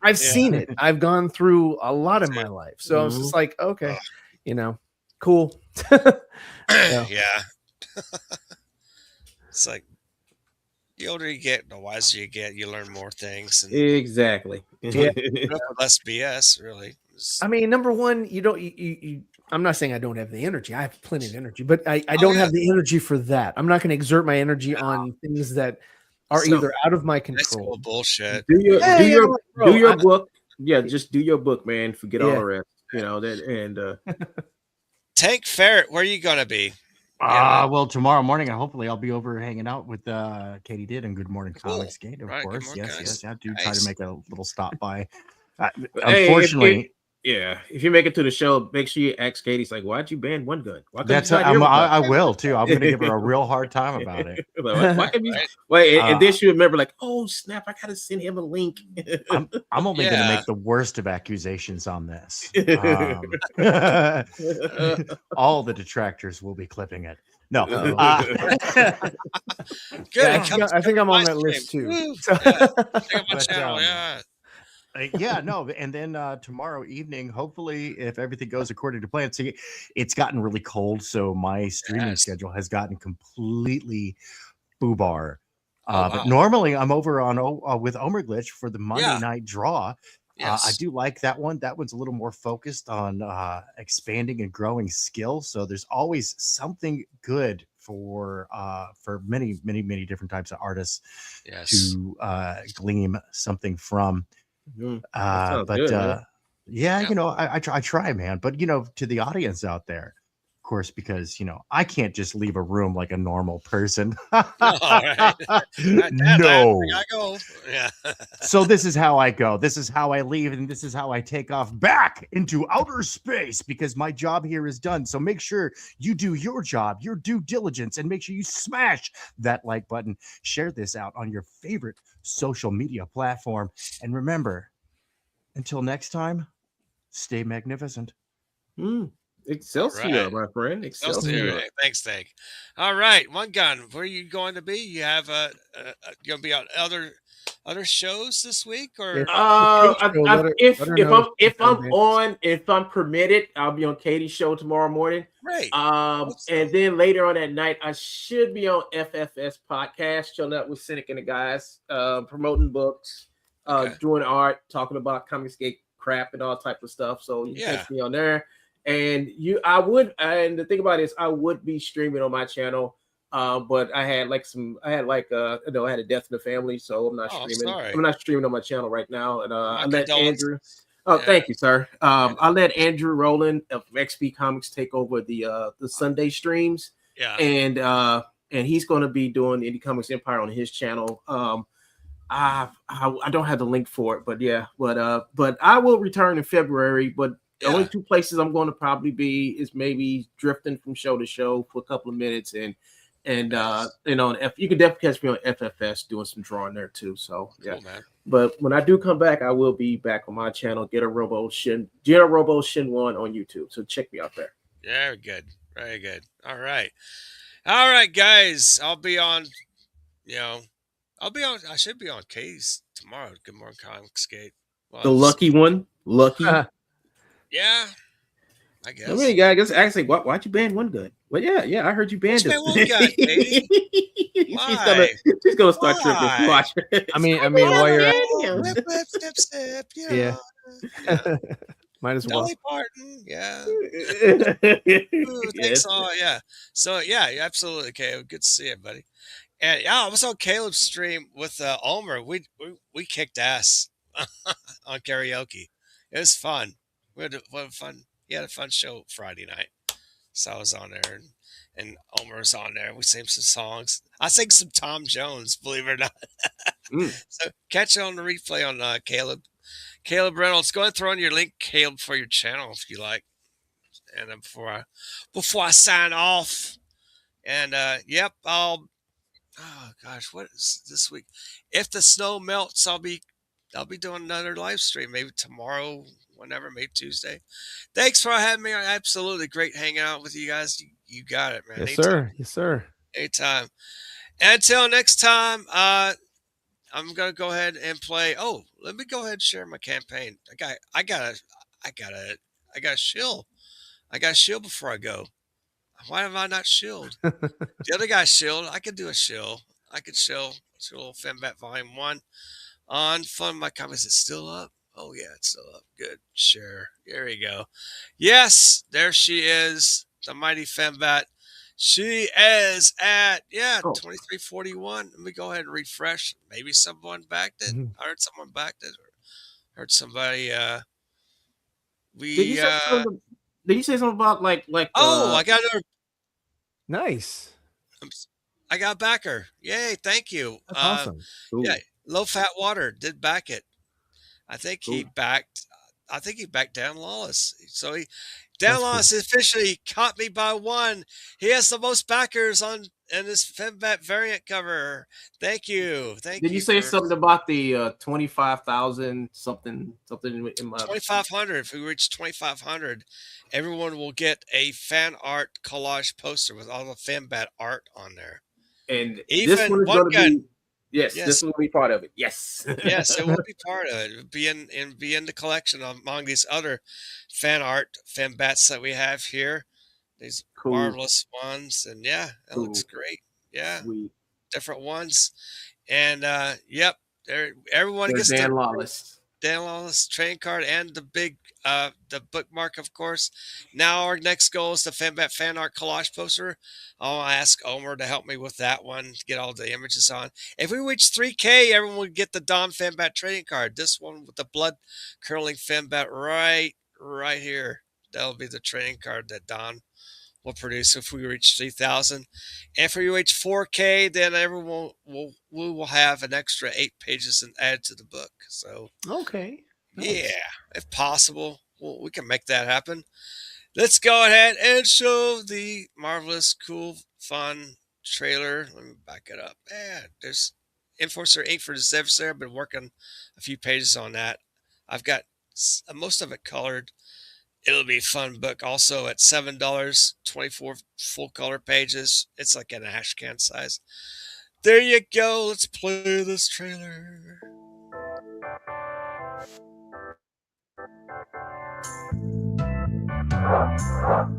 I've seen it. I've gone through a lot in my life. So I was just like, okay, cool. Yeah. It's like the older you get, the wiser you get, you learn more things. And Exactly. less BS, really. I mean, number one, you I'm not saying I don't have the energy. I have plenty of energy, but I don't have the energy for that. I'm not going to exert my energy on things that are either out of my control. That's bullshit. Do your book. Yeah, just do your book, man. Forget all the rest. Tank Ferret, where are you gonna be? Well, tomorrow morning, hopefully I'll be over hanging out with Katie Did and Good Morning Comicsgate, of course. Morning, Yes, guys. I do Nice. try to make a little stop by. Hey, Unfortunately, if you make it to the show, make sure you ask Katie. It's like, why'd you ban One Gun? Why couldn't that's you not hear one I gun? will too. I'm going to give her a real hard time about it. Like, why can you wait? And then she remember, like, oh snap! I gotta send him a link. I'm only going to make the worst of accusations on this. All the detractors will be clipping it. No. Good. I think I'm on that list too. Check out my But, channel. No, and then tomorrow evening, hopefully, if everything goes according to plan. See, it's gotten really cold, so my streaming schedule has gotten completely foobar. But normally, I'm over on with Omerglitch for the Monday night draw. I do like that one. That one's a little more focused on expanding and growing skill. So there's always something good for many, many, many different types of artists to glean something from. I try, man. But to the audience out there, of course, because I can't just leave a room like a normal person. No. I go. Yeah. So this is how I go. This is how I leave, and this is how I take off back into outer space because my job here is done. So make sure you do your job, your due diligence, and make sure you smash that like button. Share this out on your favorite social media platform. And remember, until next time, stay magnificent. Excelsior, my friend. Excelsior. Thanks, Tank. All right, One Gun. Where are you going to be? You have going to be on other shows this week or? If- let her know If I'm she's on, if I'm permitted, I'll be on Katie's show tomorrow morning. Great. And then later on that night, I should be on FFS podcast, chilling out with Cynic and the guys, promoting books, doing art, talking about Comicsgate crap and all type of stuff. So you can catch me on there. And and the thing about it is, I would be streaming on my channel. But I had a death in the family, so I'm not streaming. Sorry. I'm not streaming on my channel right now. And I let Andrew. Yeah. Thank you, sir. I let Andrew Rowland of XP Comics take over the Sunday streams. Yeah. And he's going to be doing Indie Comics Empire on his channel. I don't have the link for it, but yeah, but I will return in February. But the only two places I'm going to probably be is maybe drifting from show to show for a couple of minutes, and you can definitely catch me on FFS doing some drawing there too. So yeah, cool, man. But when I do come back, I will be back on my channel, Get a Robo Shin 1 on YouTube. So check me out there. Very good. Very good. All right, guys. I'll be on. I should be on Katie's tomorrow. Good Morning Comicsgate. Well, the lucky one. Lucky. Yeah. I guess. I mean, guys, actually, why'd you ban One Gun? Well, yeah, I heard you banned him. One Gun, Katie? Why? She's gonna start tripping. Watch. I mean, while you're Whip, step, step. Yeah. Might as well. Dolly Parton, yeah. Ooh, thanks all, yeah. So yeah, absolutely, Caleb. Good to see you, buddy. And yeah, I was on Caleb's stream with Ulmer. We kicked ass on karaoke. It was fun. We had fun. He had a fun show Friday night. So I was on there, and Ulmer was on there. We sang some songs. I sang some Tom Jones, believe it or not. So catch it on the replay on Caleb Reynolds. Go ahead and throw in your link, Caleb, for your channel if you like. And then before I sign off, and yep, oh gosh, what is this week? If the snow melts, I'll be doing another live stream, maybe tomorrow, whenever, maybe Tuesday. Thanks for having me. Absolutely great hanging out with you guys. You got it, man. Yes, sir. Yes, sir. Anytime. And until next time, I'm gonna go ahead and play. Oh, let me go ahead and share my campaign. I got a shield. I got a shield before I go. Why have I not shield? The other guy's shield. I could do a shield. I could shield Fembat Volume 1 on Fun My Comics. Is it still up? Oh yeah, it's still up. Good. Share. There we go. Yes, there she is. The mighty Fembat. She is at 2341. Let me go ahead and refresh. Maybe someone backed it. I heard someone backed it. Or heard somebody. Did you say something about like? I got her. Nice. I got backer. Yay! Thank you. That's awesome. Yeah, Low Fat Water did back it. I think he backed Dan Lawless. So Dan Lawless officially caught me by one. He has the most backers in this Fembat variant cover. Thank you. Did you say something about the 25,000 something in my 2,500? If we reach 2,500, everyone will get a fan art collage poster with all the Fembat art on there. And even this one is One Gun. Yes, this will be part of it. Yes. Yes, it will be part of it. It will be in the collection among these other fan art, Fembats that we have here. These marvelous ones. And yeah, it looks great. Yeah. Sweet. Different ones. And yep. Everyone gets Dan Lawless. Dan Lawless trading card and the big the bookmark, of course. Now our next goal is the Fembat fan art collage poster. I'll ask Omer to help me with that one to get all the images on. If we reach 3K, everyone will get the Don Fembat trading card. This one with the blood curling Fembat right here. That'll be the trading card that Don will produce if we reach 3,000. And if we reach 4K, then everyone we will have an extra 8 pages and add to the book. So okay. Nice. Yeah, if possible, we can make that happen. Let's go ahead and show the marvelous, cool, fun trailer. Let me back it up. Yeah, there's Enforcer Inc. for the Zevser. I've been working a few pages on that. I've got most of it colored. It'll be a fun book. Also at $7, 24 full color pages. It's like an ash can size. There you go. Let's play this trailer. Thank